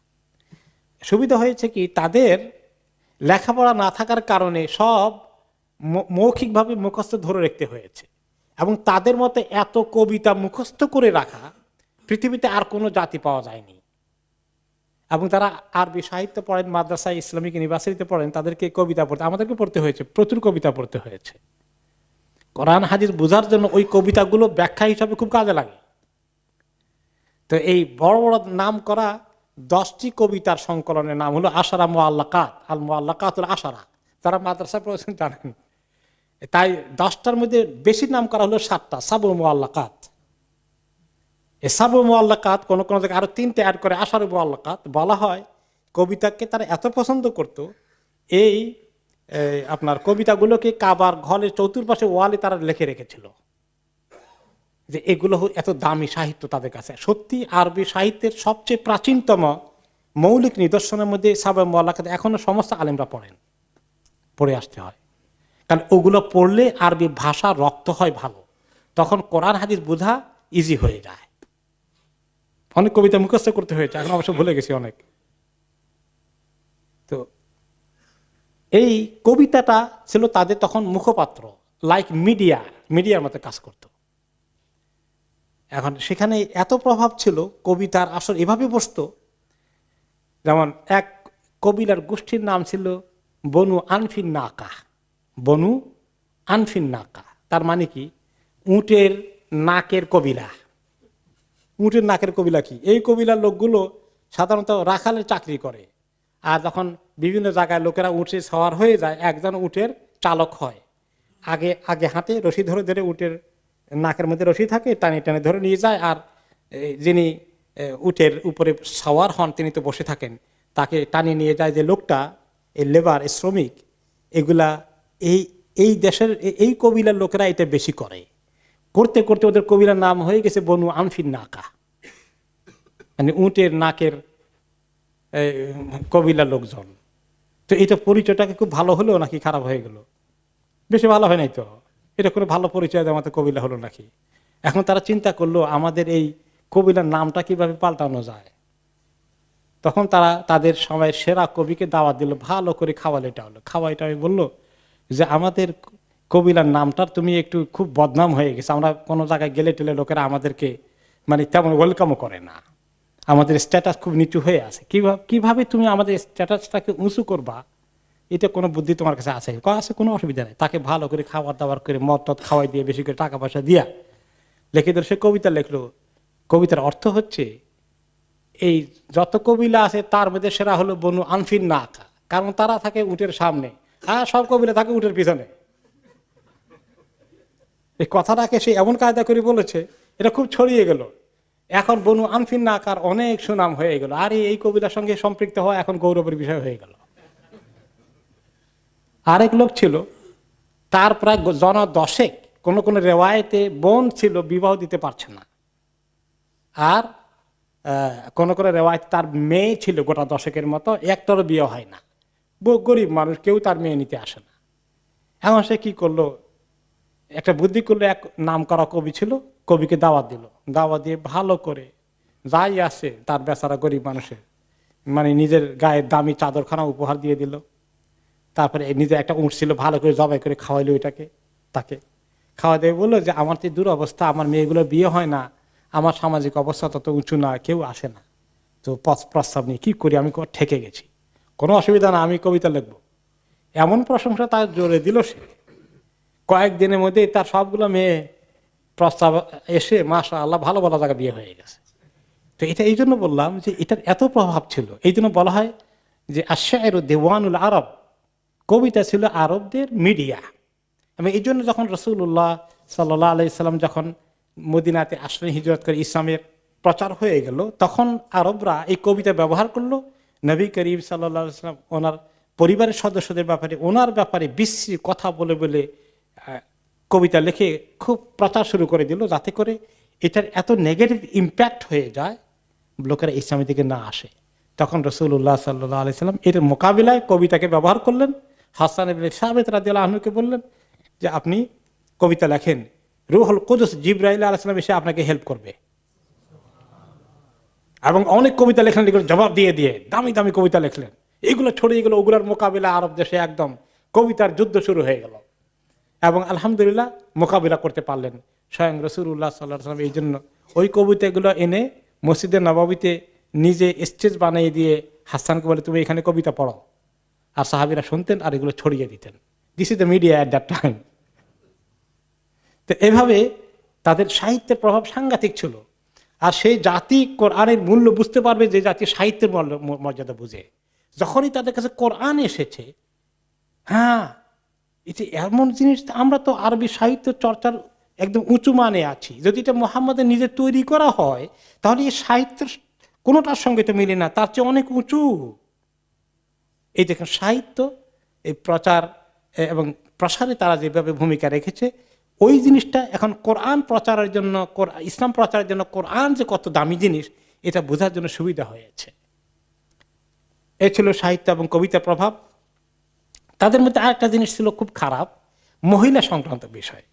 S1: সুবিধা হয়েছে কি, তাদের লেখাপড়া না থাকার কারণে সব মৌখিকভাবে মুখস্থ ধরে রাখতে হয়েছে, এবং তাদের মতে এত কবিতা মুখস্থ করে রাখা পৃথিবীতে আর কোনো জাতি পাওয়া যায়নি। এবং তারা আরবি সাহিত্য পড়েন, মাদ্রাসায় ইসলামিক ইউনিভার্সিটিতে পড়েন, তাদেরকে কবিতা পড়তে, আমাদেরকে পড়তে হয়েছে, প্রচুর কবিতা পড়তে হয়েছে। কোরআন হাদিস বোঝার জন্য ওই কবিতাগুলো ব্যাখ্যা হিসাবে খুব কাজে লাগে। তো এই বড় বড় নাম করা 10টি কবিতার সংকলনের নাম হলো আশারা মুআল্লাকাত, আল মুআল্লাকাতুল আশারা। তারা মাদ্রাসায় পড়েছেন জানেন। তাই 10টার মধ্যে বেশি নাম করা হলো 7টা সাবুল মুআল্লাকাত। এই সাবুল মুআল্লাকাত কোন কোন জায়গায় আরো 3টে অ্যাড করে আশারু মুআল্লাকাত বলা হয়। কবিতাকে তারা এত পছন্দ করত, এই আপনার কবিতাগুলোকে কাবার ঘরের চতুর্পাশে ওয়ালে তারা লিখে রেখেছিল, যে এগুলো এত দামি সাহিত্য তাদের কাছে। সত্যি আরবি সাহিত্যের সবচেয়ে প্রাচীনতম মৌলিক নিদর্শনের মধ্যে সাবুল মুআল্লাকাত এখনো সমস্ত আলেমরা পড়ে আসতে হয়, কারণ ওগুলো পড়লে আরবি ভাষা রপ্ত হয় ভালো। তখন কোরআন হাদিস বোঝা ইজি হয়ে যায়। অনেক কবিতা মুখস্থ করতে হয়েছে, এখন অবশ্য ভুলে গেছি অনেক। তো এই কবিতাটা ছিল তাদের তখন মুখপাত্র, লাইক মিডিয়ার মতো কাজ করত। এখন সেখানে এত প্রভাব ছিল কবিতার, আসর এভাবে বসতো। যেমন এক কবিলার গোষ্ঠীর নাম ছিল বনু আনফিন নাকা। বনু আনফিন নাকা তার মানে কি? উটের নাকের কবিলা। উটের নাকের কবিলা কি? এই কবিলার লোকগুলো সাধারণত রাখালের চাকরি করে, আর যখন বিভিন্ন জায়গায় লোকেরা উঠে সওয়ার হয়ে যায়, একজন উটের চালক হয়। আগে আগে হাতে রশি ধরে ধরে উটের নাকের মধ্যে রশি থাকে, টানে টানে ধরে নিয়ে যায়, আর যিনি উটের উপরে সওয়ার হন তিনি তো বসে থাকেন, তাকে টানিয়ে নিয়ে যায় যে লোকটা, এই লেবার, শ্রমিক, এগুলা এই দেশের এই কবিলার লোকেরা এটা বেশি করে। করতে করতে ওদের কবিলার নাম হয়ে গেছে বনু আনফিন নাকা, মানে উটের নাকের কবিলার লোকজন। তো এটা পরিচয়টাকে খুব ভালো হলো নাকি খারাপ হয়ে গেল? বেশি ভালো হয় নাই তো। এটা কোনো ভালো পরিচয় দেওয়ার মতো কবিলা হলো নাকি? এখন তারা চিন্তা করলো আমাদের এই কবিলার নামটা কিভাবে পাল্টানো যায়। তখন তারা তাদের সময় সেরা কবিকে দাওয়াত দিল, ভালো করে খাওয়াইটা হলো। খাওয়াইটা বললো যে আমাদের কবিলার নামটার তুমি একটু খুব বদনাম হয়ে গেছে, আমরা কোনো জায়গায় গেলে টেলে লোকেরা আমাদেরকে মানে তেমন ওয়েলকামও করে না, আমাদের স্ট্যাটাস খুব নিচু হয়ে আছে। কিভাবে তুমি আমাদের স্ট্যাটাসটাকে উঁচু করবা, এটা কোনো বুদ্ধি তোমার কাছে আছে? আছে, কোনো অসুবিধা নেই। তাকে ভালো করে খাবার দাবার করে মদ টদ খাওয়াই দিয়ে বেশি করে টাকা পয়সা দিয়া লিখে ধরে সে কবিতা লিখলো। কবিতার অর্থ হচ্ছে এই যত কবিলা আছে তার মধ্যে সেরা হলো বনু আনফিন নাকা, কারণ তারা থাকে উটের সামনে আর সব কবিলা থাকে উটের পিছনে। এই কথাটাকে সে এমন কায়দা করে বলেছে, এটা খুব ছড়িয়ে গেল। এখন বনু আনফিন নাকার অনেক সুনাম হয়ে গেল, আর এই কবিতার সঙ্গে সম্পৃক্ত হওয়া এখন গৌরবের বিষয় হয়ে গেল। আরেক লোক ছিল, তার প্রায় জন 10 কোন কোন রেওয়ায়েতে বোন ছিল, বিবাহ দিতে পারছে না। আর কোন কোন রেওয়ায়েতে তার মেয়ে ছিল গোটা 10 মতো, একটারও বিয়ে হয় না। গরিব মানুষ, কেউ তার মেয়ে নিতে আসে না। এখন সে কি করলো, একটা বুদ্ধি করলো। এক নাম করা কবি ছিল, কবিকে দাওয়াত দিল। দাওয়াত দিয়ে ভালো করে যাই আছে তার বেচারা গরিব মানুষের মানে নিজের গায়ের দামি চাদরখানা উপহার দিয়ে দিল। তারপরে নিজে একটা উঠ ছিল, ভালো করে জবাই করে খাওয়াইলো ওইটাকে। তাকে খাওয়া দিয়ে বললো যে আমার তো দূর অবস্থা, আমার মেয়েগুলোর বিয়ে হয় না, আমার সামাজিক অবস্থা তত উঁচু না, কেউ আসে না, তো প্রস্তাব নিয়ে কি করি, আমি ঠেকে গেছি। কোনো অসুবিধা না, আমি কবিতা লিখবো। এমন প্রশংসা তার জোরে দিল সে, কয়েকদিনের মধ্যে তার সবগুলো মেয়ে প্রস্তাব এসে মাশাআল্লাহ ভালো ভালো জায়গা বিয়ে হয়ে গেছে। তো এটা এই জন্য বললাম যে এটার এত প্রভাব ছিল। এই জন্য বলা হয় যে আশ-শা'রু দিওয়ানুল আরব, কবিতা ছিল আরবদের মিডিয়া। এবং এই জন্য যখন রাসূলুল্লাহ সাল্লাল্লাহু আলাইহি সাল্লাম যখন মদিনাতে আসলেন, হিজরত করে ইসলামের প্রচার হয়ে গেল, তখন আরবরা এই কবিতা ব্যবহার করলো। নবী করিম সাল্লাল্লাহু আলাইহি সাল্লাম ওনার পরিবারের সদস্যদের ব্যাপারে, ওনার ব্যাপারে বিশ্রী কথা বলে বলে কবিতা লিখে খুব প্রচার শুরু করে দিল, যাতে করে এটার এত নেগেটিভ ইম্প্যাক্ট হয়ে যায় লোকেরা ইসলামের দিকে না আসে। তখন রাসূলুল্লাহ সাল্লাল্লাহু আলাইহি সাল্লাম এর মোকাবিলায় কবিতাকে ব্যবহার করলেন। হাসান ইবনে সাবিত রাদিয়াল্লাহু আনহুকে বললেন যে আপনি কবিতা লেখেন, রূহুল কুদুস জিবরাইল আলাইহিস সালাম এসে আপনাকে হেল্প করবে। এবং অনেক কবিতা লেখলেন, এগুলো জবাব দিয়ে দিয়ে দামি দামি কবিতা লেখলেন। এগুলো ছড়িয়ে গেল, ওগুলোর মোকাবিলা আরব দেশে একদম কবিতার যুদ্ধ শুরু হয়ে গেল। এবং আলহামদুলিল্লাহ মোকাবিলা করতে পারলেন স্বয়ং রাসূলুল্লাহ সাল্লাল্লাহু আলাইহি ওয়াসাল্লাম। এই জন্য ওই কবিতাগুলো এনে মসজিদে নববীতে নিজে স্টেজ বানিয়ে দিয়ে হাসানকে বলে তুমি এখানে কবিতা পড়ো, আর সাহাবীরা শুনতেন আর এগুলো ছড়িয়ে দিতেন। This is the media at that time. তো এভাবে তাদের সাহিত্যের প্রভাব সাংঘাতিক ছিল। আর সেই জাতি কোরআনের মূল্য বুঝতে পারবে যে জাতি সাহিত্যের মর্যাদা বুঝে। যখনই তাদের কাছে কোরআন এসেছে, হ্যাঁ এটা এমন জিনিস, আমরা তো আরবি সাহিত্য চর্চার একদম উঁচু মানে আছি। যদি এটা মুহাম্মদের নিজে তৈরি করা হয়, তাহলে এই সাহিত্যের কোনোটার সঙ্গে তো মিলে না, তার চেয়ে অনেক উঁচু। এই দেখেন সাহিত্য, এই প্রচার এবং প্রসারে তারা যেভাবে ভূমিকা রেখেছে, ওই জিনিসটা এখন কোরআন প্রচারের জন্য, ইসলাম প্রচারের জন্য কোরআন যে কত দামি জিনিস, এটা বোঝার জন্য সুবিধা হয়েছে। এ ছিল সাহিত্য এবং কবিতার প্রভাব। তাদের মধ্যে আরেকটা জিনিস ছিল খুব খারাপ, মহিলা সংক্রান্ত বিষয়।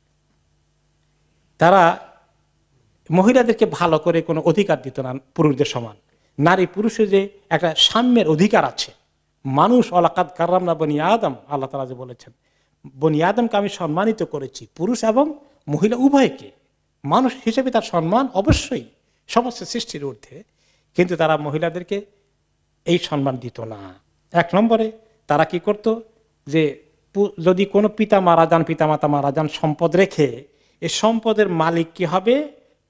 S1: তারা মহিলাদেরকে ভালো করে কোনো অধিকার দিত না পুরুষদের সমান। নারী পুরুষের যে একটা সাম্যের অধিকার আছে, মানুষ অলাকাত কাররামনা বনি আদম, আল্লাহ তাআলা যে বলেছেন বনি আদমকে আমি সম্মানিত করেছি, পুরুষ এবং মহিলা উভয়কে। মানুষ হিসেবে তার সম্মান অবশ্যই সমস্ত সৃষ্টির ঊর্ধ্বে, কিন্তু তারা মহিলাদেরকে এই সম্মান দিত না। এক নম্বরে তারা কি করত, যে যদি কোনো পিতা মারা যান, পিতামাতা মারা যান, সম্পদ রেখে, এই সম্পদের মালিক কি হবে?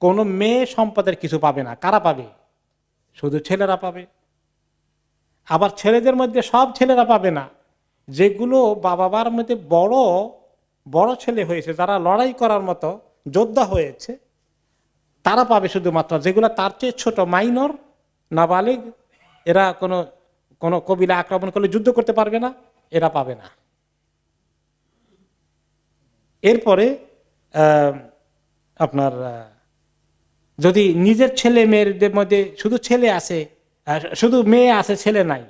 S1: কোনো মেয়ে সম্পদের কিছু পাবে না। কারা পাবে? শুধু ছেলেরা পাবে। আবার ছেলেদের মধ্যে সব ছেলেরা পাবে না, যেগুলো বাবার মধ্যে বড় বড় ছেলে হয়েছে, যারা লড়াই করার মতো যোদ্ধা হয়েছে, তারা পাবে শুধুমাত্র। যেগুলো তার চেয়ে ছোট, মাইনর, নাবালিগ, এরা কোনো কোনো কবিলা আক্রমণ করলে যুদ্ধ করতে পারবে না, এরা পাবে না। এরপরে আপনার যদি নিজের ছেলে মেয়েদের মধ্যে শুধু ছেলে আছে, শুধু মেয়ে আছে, ছেলে নাই,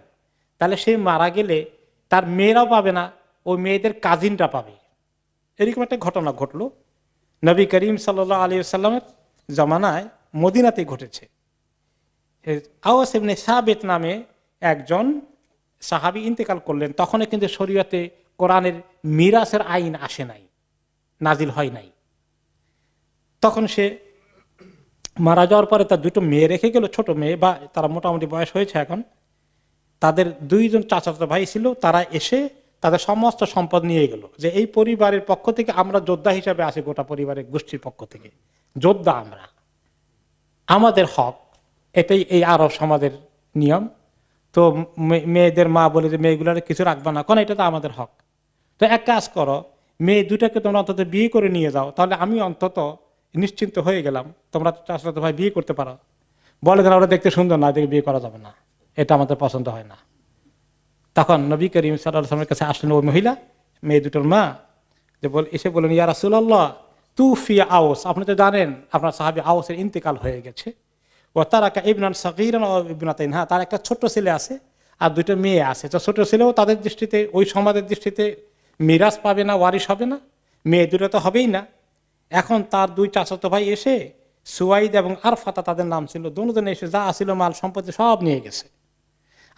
S1: তাহলে সে মারা গেলে তার মেয়েরাও পাবে না, ওই মেয়েদের কাজিনরা পাবে। এরকম একটা ঘটনা ঘটলো নবী করিম সাল্লাল্লাহু আলাইহি ওয়াসাল্লামের জামানায়, মদিনাতে ঘটেছে। আওয়াস ইবনে সাবিত নামে একজন সাহাবী ইন্তেকাল করলেন। তখন কিন্তু শরীয়তে কোরআনের মিরাসের আইন আসে নাই, নাজিল হয় নাই। তখন সে মারা যাওয়ার পরে তার দুটো মেয়ে রেখে গেল, ছোট মেয়ে, বা তারা মোটামুটি বয়স হয়েছে এখন। তাদের দুইজন চাচাতো ভাই ছিল, তারা এসে তাদের সমস্ত সম্পদ নিয়ে গেল, যে এই পরিবারের পক্ষ থেকে আমরা যোদ্ধা হিসাবে আসি, গোটা পরিবারের গোষ্ঠীর পক্ষ থেকে যোদ্ধা আমরা, আমাদের হক এটাই এই আরব সমাজের নিয়ম। তো মেয়েদের মা বলে যে মেয়েগুলোর কিছু রাখবা না, কারণ এটা তো আমাদের হক। তো এক কাজ করো, মেয়ে দুটাকে তোমরা অন্তত বিয়ে করে নিয়ে যাও, তাহলে আমি অন্তত নিশ্চিন্ত হয়ে গেলাম, তোমরা চাচাতো ভাই বিয়ে করতে পারো। বলে যে ওরা দেখতে সুন্দর না, দেখে বিয়ে করা যাবে না, এটা আমাদের পছন্দ হয় না। তখন নবী করিম সাল্লাল্লাহু আলাইহি ওয়াসাল্লামের কাছে আসলেন ওই মহিলা, মেয়ে দুটোর মা, যে এসে বলেন, ইয়া রাসূলুল্লাহ তুফি আওস, আপনি তো জানেন আপনার সাহাবী আওসের ইন্তেকাল হয়ে গেছে। ও তারাকা ইবনান সাগীরান ওয়া ইবনাতাইন, হ্যাঁ তার একটা ছোট্ট ছেলে আছে আর দুটো মেয়ে আছে। তো ছোট ছেলেও তাদের দৃষ্টিতে, ওই সমাজের দৃষ্টিতে মিরাস পাবে না, ওয়ারিশ হবে না, মেয়ে দুটো তো হবেই না। এখন তার দুই চাচাতো ভাই এসে, সুয়াইদ এবং আরফাতা তাদের নাম ছিল, দুজনে এসে যা আসিল মাল সম্পত্তি সব নিয়ে গেছে।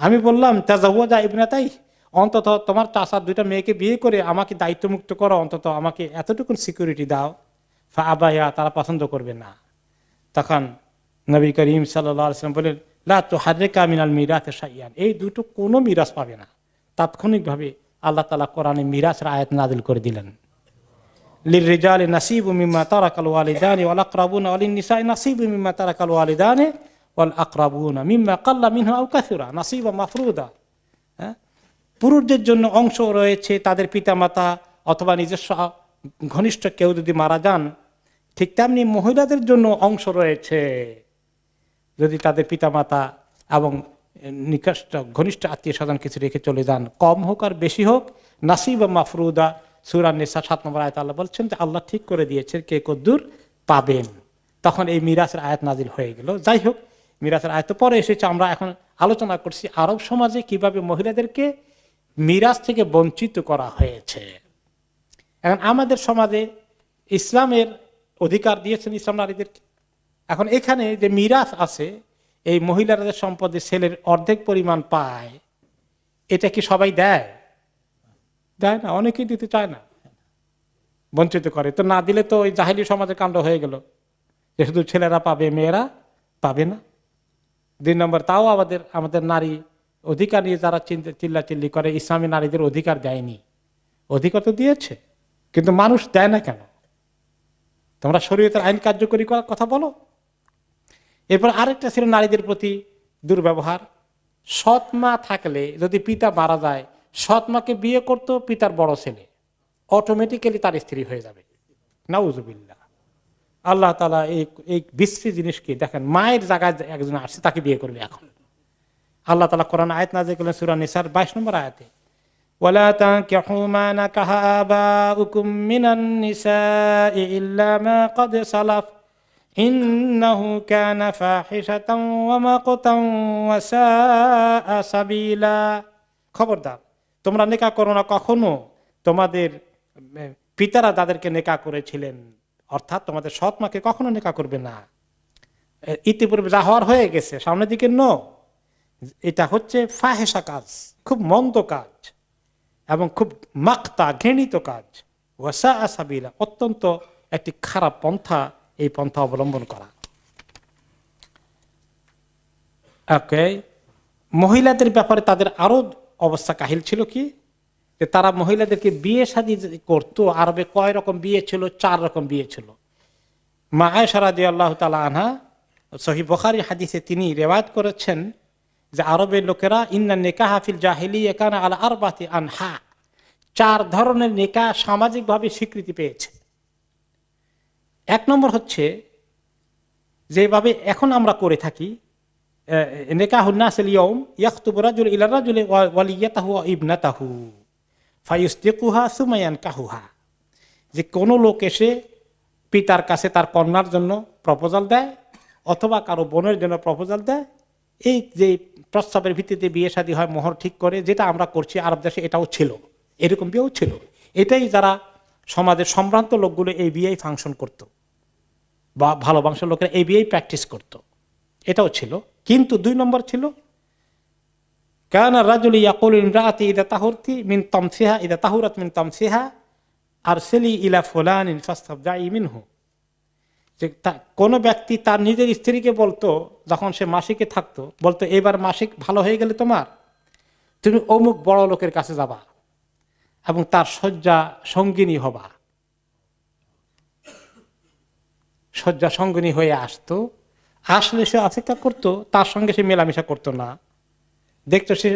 S1: আমি বললাম তাজাওয়াজা ইবনাতাই, অন্তত তোমার চাচার দুইটা মেয়েকে বিয়ে করে আমাকে দায়িত্বমুক্ত করো, অন্তত আমাকে এতটুকু সিকিউরিটি দাও। ফা আবায়া, তারা পছন্দ করবে না। তখন নবী করিম সাল্লাল্লাহু আলাইহি ওয়াসাল্লাম বলেন, লা তুহাররিকা মিনাল মিরাসি শাইআন, এই দুটো কোনো মিরাস পাবে না। তাৎক্ষণিকভাবে আল্লাহ তাআলা কোরআনে মিরাসের আয়াত নাযিল করে দিলেন, লিররিজালি নাসিবু মিম্মা তারাকাল ওয়ালিদানি ওয়াল আকরাবুনা ওয়ালিন নিসাই নাসিবু মিম্মা তারাকাল ওয়ালিদানি ওয়াল আকরাবুনা মিম্মা কাল্লা মিনহু আও কাসুরা নাসিবা মাফরুদা। পুরুষদের জন্য অংশ রয়েছে তাদের পিতামাতা অথবা নিজস্ব ঘনিষ্ঠ কেউ যদি মারা যান, ঠিক তেমনি মহিলাদের জন্য অংশ রয়েছে, যদি তাদের পিতামাতা এবং নিকষ্ট ঘনিষ্ঠ আত্মীয় স্বজন কিছু রেখে চলে যান, কম হোক আর বেশি হোক, নাসিবা মাফরুদা। সূরা নিসা 7 নম্বর আয়াতে আল্লাহ বলছেন যে আল্লাহ ঠিক করে দিয়েছেন কে কদ্দুর পাবেন। তখন এই মিরাসের আয়াত নাজিল হয়ে গেল। যাই হোক, মিরাসের আয়াত পরে এসেছে, আমরা এখন আলোচনা করছি আরব সমাজে কিভাবে মহিলাদেরকে মিরাস থেকে বঞ্চিত করা হয়েছে। এখন আমাদের সমাজে ইসলামের অধিকার দিয়েছেন ইসলাম নারীদেরকে। এখন এখানে যে মিরাস আছে, এই মহিলারা যে সম্পদে ছেলের অর্ধেক পরিমাণ পায়, এটা কি সবাই দেয়? দেয় না, অনেকেই দিতে চায় না, বঞ্চিত করে। তো না দিলে তো ওই জাহেলি সমাজের কাণ্ড হয়ে গেল, যে শুধু ছেলেরা পাবে, মেয়েরা পাবে না। 2 নম্বর, তাও আমাদের নারী অধিকার নিয়ে যারা চিল্লাচিল্লি করে, ইসলামী নারীদের অধিকার দেয়নি। অধিকার তো দিয়েছে, কিন্তু মানুষ দেয় না কেন? তোমরা শরীয়তের আইন কার্যকরী করার কথা বলো। এরপর আরেকটা ছিল নারীদের প্রতি দুর্ব্যবহার। সৎ মা থাকলে, যদি পিতা মারা যায়, সৎ মাকে বিয়ে করতো পিতার বড় ছেলে, অটোমেটিক্যালি তার স্ত্রী হয়ে যাবে। নাউজুবিল্লাহ। আল্লাহ তাআলা এই বিশ্রী জিনিসকে দেখেন, মায়ের জায়গায় একজন আসছে, তাকে বিয়ে করবে। এখন আল্লাহ তাআলা কোরআন আয়াত নাযিল করলেন সূরা নিসার 22 নম্বর আয়াতে, ওয়ালা তানকিহু মা নাকাহা আবাউকুম মিনান নিসাই ইল্লা মা ক্বাদ সালাফ ইন্নাহু কানা ফাহিশাতান ওয়া মাকতান ওয়া সাআ সাবিলা। খবরদার, তোমরা নেকাহ করো না কখনো তোমাদের পিতারা যাদেরকে নেকাহ করেছিলেন, অর্থাৎ তোমাদের সৎ মাকে কখনো নিকাহ করবে না। ইতিপূর্বে যা হওয়ার হয়ে গেছে, সামনের দিকে নো। এটা হচ্ছে ফাহেসা কাজ, খুব মন্দ কাজ এবং খুব মাক্তা ঘৃণিত কাজ। ওয়াসা আসাবিলা, অত্যন্ত একটি খারাপ পন্থা, এই পন্থা অবলম্বন করা। ওকে, মহিলাদের ব্যাপারে তাদের আরো অবস্থা কাহিল ছিল কি, যে তারা মহিলাদেরকে বিয়ে শাদী করতো। আরবে কয় রকম বিয়ে ছিল? 4 রকম বিয়ে ছিল। মা আয়েশা রাদিয়াল্লাহু তাআলা আনহা সহিহ বুখারী হাদিসে তিনি রিওয়ায়াত করেছেন যে আরবের লোকেরা ইন্না নিকাহা ফিল জাহিলিয়্যাহ কানা আলা আরবাতি আনহা, 4 ধরনের নিকাহ সামাজিকভাবে স্বীকৃতি পেয়েছে। 1 নম্বর হচ্ছে যেভাবে এখন আমরা করে থাকি, নিকাহুন নাসিল ইয়াউম ইয়াখতুবু রাজুল ইলা রাজুলি ওয়ালিয়াতাহু ওয়া ইবনাতাহু ফায়ুসদিকুহা সুম্মা ইয়ানকাহুহা, যে কোনো লোক এসে পিতার কাছে তার কন্যার জন্য প্রপোজাল দেয় অথবা কারো বোনের জন্য প্রপোজাল দেয়। এই যে প্রস্তাবের ভিত্তিতে বিয়ে শাদী হয়, মোহর ঠিক করে, যেটা আমরা করছি আরব দেশে, এটাও ছিল, এরকম বিয়েও ছিল। এটাই যারা সমাজের সম্ভ্রান্ত লোকগুলো এই বিয়েই ফাংশন করত, বা ভালো বংশের লোকেরা এই বিয়েই প্র্যাকটিস করত, এটাও ছিল। কিন্তু 2 নম্বর ছিল কানা রাজুল ইয়াকুলু ইমরাআতি ইযা তাহুরতি মিন তামসিহা ইযা তাহুরাত মিন তামসিহা আরসিলি ইলা ফুলানিন ফাস্তাবদাই মিনহু, যে কোনো ব্যক্তি তার নিজের স্ত্রীকে বলতো, যখন সে মাসিকে থাকতো, বলতো এবার মাসিক ভালো হয়ে গেলে তুমি অমুক বড় লোকের কাছে যাবা এবং তার শয্যা সঙ্গিনী হবা। শয্যা সঙ্গিনী হয়ে আসতো, আসলে সে অপেক্ষা করতো, তার সঙ্গে সে মেলামেশা করতো না, দেখতো সে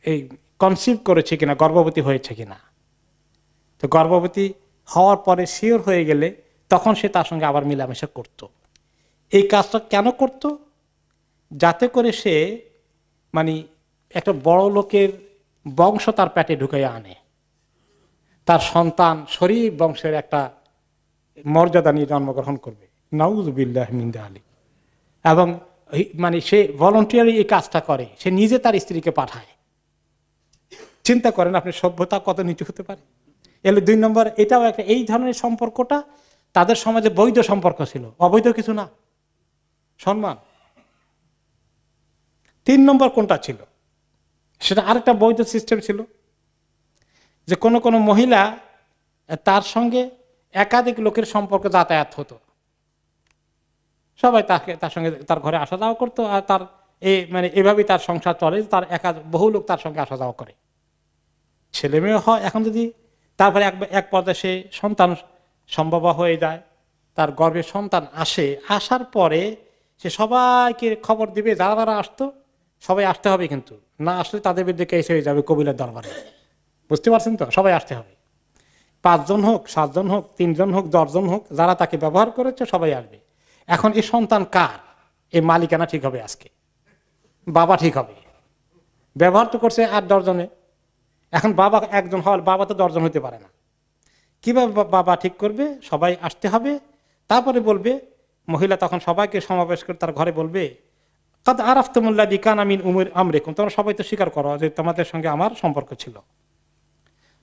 S1: এই কনসিভ করেছে কিনা, গর্ভবতী হয়েছে কিনা। তো গর্ভবতী হওয়ার পরে শিওর হয়ে গেলে তখন সে তার সঙ্গে আবার মেলামেশা করত। এই কাজটা কেন করত? যাতে করে সে মানে একটা বড় লোকের বংশ তার পেটে ঢুকাইয়া আনে, তার সন্তান শরীফ বংশের একটা মর্যাদা নিয়ে জন্মগ্রহণ করবে। নাউযুবিল্লাহি মিন যালিক। এবং মানে সে ভলান্টিয়ারি এই কাজটা করে, সে নিজে তার স্ত্রীকে পাঠায়। চিন্তা করেন আপনি সভ্যতা কত নিচু হতে পারে। এলে 2 নম্বর, এটাও একটা, এই ধরনের সম্পর্কটা তাদের সমাজে বৈধ সম্পর্ক ছিল, অবৈধ কিছু না, সম্মান। 3 নম্বর কোনটা ছিল? সেটা আরেকটা বৈধ সিস্টেম ছিল, যে কোনো কোনো মহিলা তার সঙ্গে একাধিক লোকের সম্পর্ক যাতায়াত হতো, সবাই তার সঙ্গে তার ঘরে আসা যাওয়া করতো, আর তার মানে এভাবেই তার সংসার চলে, তার বহু লোক তার সঙ্গে আসা যাওয়া করে, ছেলে মেয়ে হয়। এখন যদি তারপরে এক পর্যায়ে সে সন্তান সম্ভব হয়ে যায়, তার গর্ভে সন্তান আসে, আসার পরে সে সবাইকে খবর দিবে, যারা যারা আসতো সবাই আসতে হবে, কিন্তু না আসলে তাদের বিরুদ্ধে কেস হয়ে যাবে কবিলের দরবারে। বুঝতে পারছেন তো? সবাই আসতে হবে, 5 জন হোক, 7 জন হোক, 3 জন হোক, 10 জন হোক, যারা তাকে ব্যবহার করেছে সবাই আসবে। এখন এই সন্তান কার? এই মালিকানা ঠিক হবে আজকে, বাবা ঠিক হবে। ব্যবহার তো করছে 8-10 জনে, এখন বাবা একজন হওয়ার, বাবা তো 10 জন হতে পারে না। কিভাবে বাবা ঠিক করবে? সবাই আসতে হবে। তারপরে বলবে মহিলা, তখন সবাইকে সমাবেশ করে তার ঘরে বলবে, কাদ আরাফতুমুল্লাযী কানা মিন উমুর আমরিকুম, তোমরা সবাই তো স্বীকার করো যে তোমাদের সঙ্গে আমার সম্পর্ক ছিল।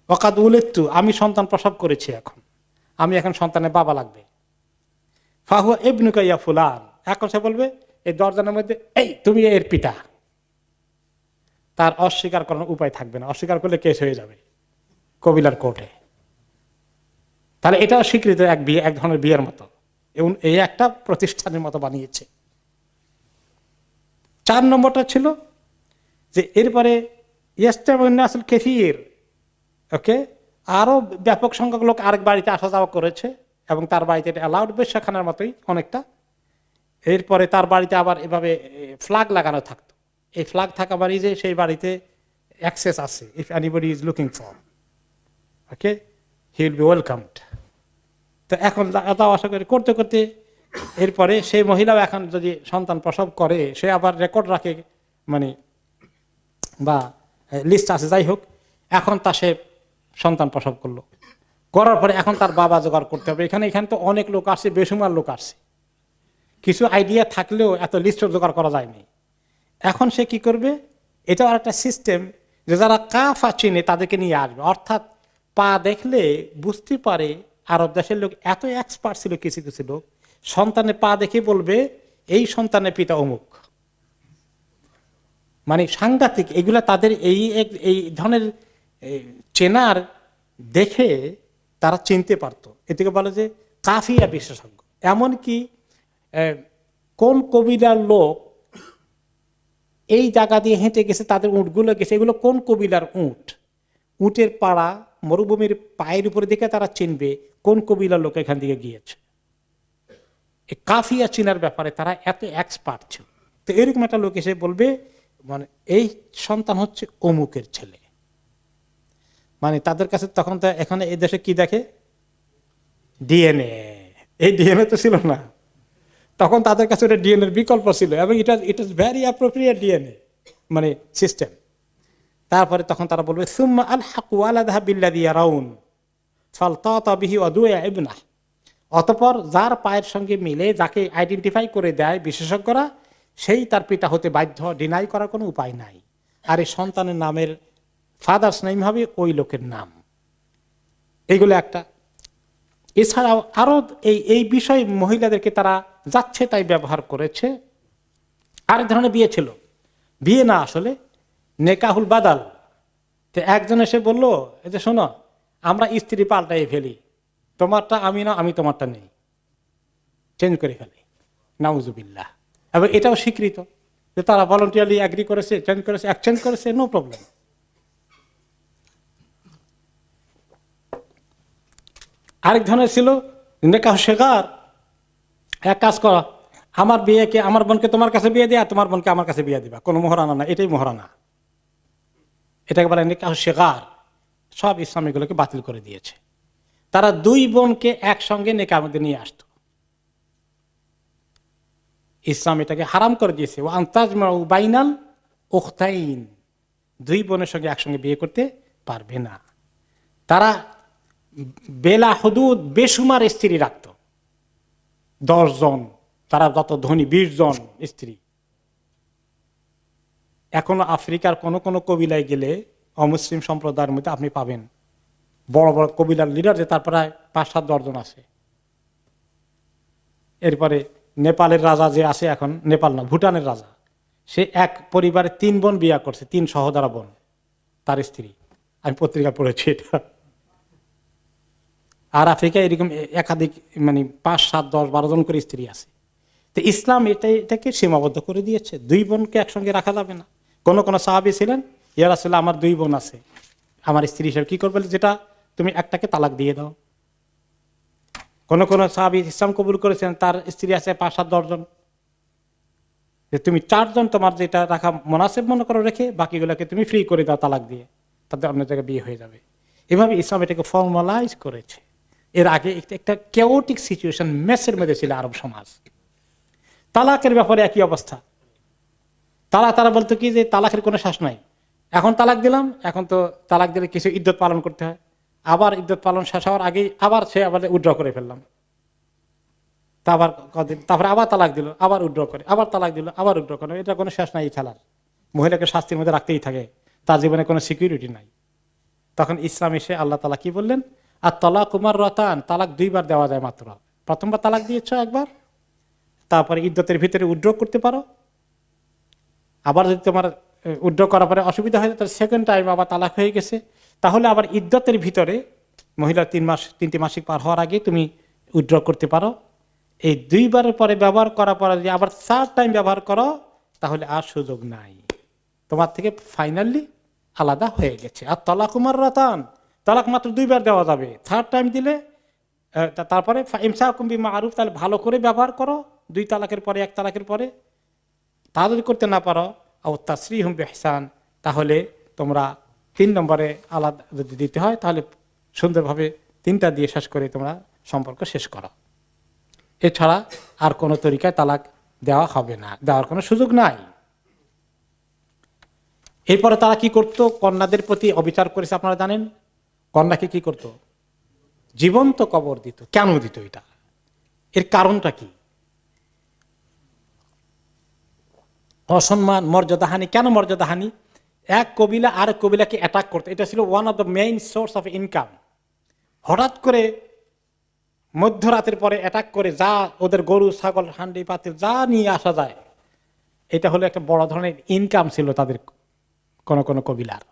S1: ওয়াকাদ উলিদতু, আমি সন্তান প্রসব করেছি, আমি এখন সন্তানের বাবা লাগবে। ফাহুয়া ইবনুকা ইয়া ফুলান, এখন সে বলবে এই 10 জনের মধ্যে এই তুমি এর পিতা। তার অস্বীকার করার উপায় থাকবে না, অস্বীকার করলে কেস হয়ে যাবে কবিলার কোর্টে। তাহলে এটাও স্বীকৃত এক ধরনের বিয়ের মতো, এবং এই একটা প্রতিষ্ঠানের মতো বানিয়েছে। 4 নম্বরটা ছিল যে এরপরে ইয়াস্তাবুন্নাসুল কাসীর, ওকে, আরো ব্যাপক সংখ্যক লোক আরেক বাড়িতে আসা যাওয়া করেছে, এবং তার বাড়িতে এটা অ্যালাউড, বেশ্যাখানার মতোই অনেকটা। এরপরে তার বাড়িতে আবার এভাবে ফ্ল্যাগ লাগানো থাকতো, এই ফ্ল্যাগ থাকা বাড়ি যে সেই বাড়িতে অ্যাক্সেস আছে, if anybody is looking for, okay, he will be welcomed. তো এখন যাওয়া আসা করে করতে করতে এরপরে সেই মহিলাও এখন যদি সন্তান প্রসব করে, সে আবার রেকর্ড রাখে, মানে বা লিস্ট আছে, যাই হোক, এখন সে সন্তান প্রসব করলো, করার পরে এখন তার বাবা জোগাড় করতে হবে। এখানে তো অনেক লোক আসছে, বেসুমার লোক আসছে, কিছু আইডিয়া থাকলেও এত লিস্ট জোগাড় করা যায়নি। এখন সে কি করবে? এটাও আর একটা সিস্টেম, যে যারা কাফা চিনে তাদেরকে নিয়ে আসবে, অর্থাৎ পা দেখলে বুঝতে পারে আরব দেশের লোক এত এক্সপার্ট ছিল, কিছু কিছু লোক সন্তানের পা দেখে বলবে এই সন্তানের পিতা অমুক। মানে সাংঘাতিক এগুলা তাদের এই ধরনের চেনার দেখে তারা চিনতে পারতো। এদিকে বলে যে কাফিয়া বিশেষজ্ঞ, এমনকি কোন কবিলার লোক এই জায়গা দিয়ে হেঁটে গেছে, তাদের উঁটগুলো গেছে, এগুলো কোন কবিলার উঁট, উটের পাড়া মরুভূমির পায়ের উপরে দেখে তারা চিনবে কোন কবিলার লোক এখান থেকে গিয়েছে। এই কাফিয়া চিনার ব্যাপারে তারা এত এক্সপার্ট ছিল। তো এরকম একটা লোক এসে বলবে মানে এই সন্তান হচ্ছে অমুকের ছেলে। মানে তাদের কাছে তখন তো এখন এই দেশে কি দেখে, ডিএনএ। এই ডিএনএ তো ছিল না তখন, তাদের কাছে ওটা ডিএনএর বিকল্প ছিল, এবং it is very appropriate DNA মানে সিস্টেম। তারপরে তখন তারা বলবে সুম্মা আলহাকু আলাদা বিল্লাযী ইয়ারাউন ফালতাতা বিহি ওয়াদুয়া ইবনাহ, অতঃপর যার পায়ের সঙ্গে মিলে, যাকে আইডেন্টিফাই করে দেয় বিশেষজ্ঞরা, সেই তার পিতা হতে বাধ্য, ডিনাই করার কোনো উপায় নাই। আর এই সন্তানের নামের ফাদার্স নেম হবে ওই লোকের নাম। এইগুলো একটা। এছাড়াও আরো এই বিষয় মহিলাদেরকে তারা যাচ্ছে তাই ব্যবহার করেছে। আরেক ধরনের বিয়ে ছিল, বিয়ে না আসলে নেকাহুল বাদাল। তো একজন এসে বলল এই যে শোনো, আমরা স্ত্রী পাল্টাই ফেলি, তোমারটা আমি না, আমি তোমারটা নেই, চেঞ্জ করে ফেলি, নাউজুবিল্লাহ। এবং এটাও স্বীকৃত যে তারা ভলান্টিয়ারলি অ্যাগ্রি করেছে, চেঞ্জ করেছে, এক্সচেঞ্জ করেছে, নো প্রবলেম। আরেক ধরনের ছিল নেকাহ শেখার, এক কাজ করা, আমার বিয়েকে, আমার বোনকে তোমার কাছে বিয়ে দেয়া, তোমার বোনকে আমার কাছে বিয়ে দিবা, কোনো মোহরানা না, এটাই মোহরানা। এটাকে বলে নেকাহ শেখার। সব ইসলাম এগুলোকে বাতিল করে দিয়েছে। তারা দুই বোনকে একসঙ্গে নেকার মধ্যে নিয়ে আসতো, ইসলাম এটাকে হারাম করে দিয়েছে। ও আনতাজমাউ বাইনাল উখতাইন, দুই বোনের সঙ্গে একসঙ্গে বিয়ে করতে পারবে না। তারা বেলা হুদুদ বেসুমার স্ত্রী রাখত, 10 জন, তারা যত ধনী 20 জন স্ত্রী। এখনো আফ্রিকার কোন কোন কবিলায় গেলে অমুসলিম সম্প্রদায়ের মধ্যে আপনি পাবেন বড় বড় কবিলার লিডার, যে তার প্রায় 5-7 জন আছে। এরপরে নেপালের রাজা যে আছে এখন, নেপাল না ভুটানের রাজা, সে এক পরিবারে 3 বোন বিয়ে করছে, 3 সহোদরা বোন তার স্ত্রী। আমি পত্রিকা পড়েছি এটা। আর আফ্রিকায় এরকম একাধিক মানে 5-7-10-12 জন করে স্ত্রী আছে। তো ইসলাম এটাকে সীমাবদ্ধ করে দিয়েছে, 2 বোনকে একসঙ্গে রাখা যাবে না। কোন কোন সাহাবী ছিলেন, ইয়া রাসূলুল্লাহ আমার 2 বোন আছে, আমার স্ত্রী হিসেবে কি করবে, যেটা তুমি একটাকে তালাক দিয়ে দাও। কোন কোন সাহাবী ইসলাম কবুল করেছেন, তার স্ত্রী আছে 5-7-10 জন, যে তুমি 4 জন তোমার যেটা রাখা মুনাসিব মনে করো রেখে, বাকিগুলোকে তুমি ফ্রি করে দাও তালাক দিয়ে, তাদের অন্য জায়গায় বিয়ে হয়ে যাবে। এভাবে ইসলাম এটাকে ফর্মালাইজ করেছে। এর আগে একটা কেওটিক সিচুয়েশন মেসের মধ্যে ছিল আরব সমাজ। তালাকের ব্যাপারে একই অবস্থা। তারা বলতো কি যে তালাকের কোনো শ্বাস নাই, এখন তালাক দিলাম, এখন তো তালাক দিলে কিছু ইদ্যত পালন করতে হয়, আবার ইদ্যত পালন শেষ হওয়ার আগেই আবার সে আবার উইথড্র করে ফেললাম, তারপরে আবার তালাক দিল, আবার উইথড্র করে, আবার তালাক দিল, আবার উইথড্র করে। এটা কোনো শেষ নাই এই খেলার। মহিলাকে শাস্তির মধ্যে রাখতেই থাকে, তার জীবনে কোনো সিকিউরিটি নাই। তখন ইসলাম এসে আল্লাহ তাআলা কি বললেন, আর তালাক মাররাতান, তালাক 2 বার দেওয়া যায় মাত্র। প্রথমবার তালাক দিয়েছ একবার, তারপরে ইদ্যতের ভিতরে উইথড্র করতে পারো, আবার যদি তোমার উইথড্র করার পরে অসুবিধা হয়, তাহলে সেকেন্ড টাইম আবার তালাক হয়ে গেছে, তাহলে আবার ইদ্যতের ভিতরে মহিলার 3টি মাসিক পার হওয়ার আগে তুমি উইথড্র করতে পারো। এই 2 বারের পরে ব্যবহার করার পরে যদি আবার 3rd টাইম ব্যবহার করো, তাহলে আর সুযোগ নাই, তোমার থেকে ফাইনালি আলাদা হয়ে গেছে। আর তালাক মাররাতান, তালাক মাত্র 2 বার দেওয়া যাবে, 3rd টাইম দিলে তারপরে ইমসাকুম বিমারুফ, তাহলে ভালো করে ব্যবহার করো, 2 তালাকের পরে 1 তালাকের পরে। তা যদি করতে না পারো, আও তাসরিহুম বিইহসান, তাহলে তোমরা 3 নম্বরে আলাদা যদি দিতে হয়, তাহলে সুন্দরভাবে 3টা দিয়ে শেষ করে তোমরা সম্পর্ক শেষ করো। এছাড়া আর কোনো তরিকায় তালাক দেওয়া হবে না, দেওয়ার কোনো সুযোগ নাই। এরপরে তারা কি করত, কন্যাদের প্রতি অবিচার করেছে আপনারা জানেন। কন্যাকে কি করত, জীবন্ত কবর দিত। কেন দিত এটা, এর কারণটা কি? অসম্মান, মর্যাদাহানি। কেন মর্যাদাহানি? এক কবিলা আরেক কবিলাকে অ্যাটাক করতো, এটা ছিল one of the main source of income. হঠাৎ করে মধ্যরাতের পরে অ্যাটাক করে যা ওদের গরু ছাগল হান্ডি পাতিল যা নিয়ে আসা যায়, এটা হলো একটা বড় ধরনের ইনকাম ছিল তাদের কোন কবিলার।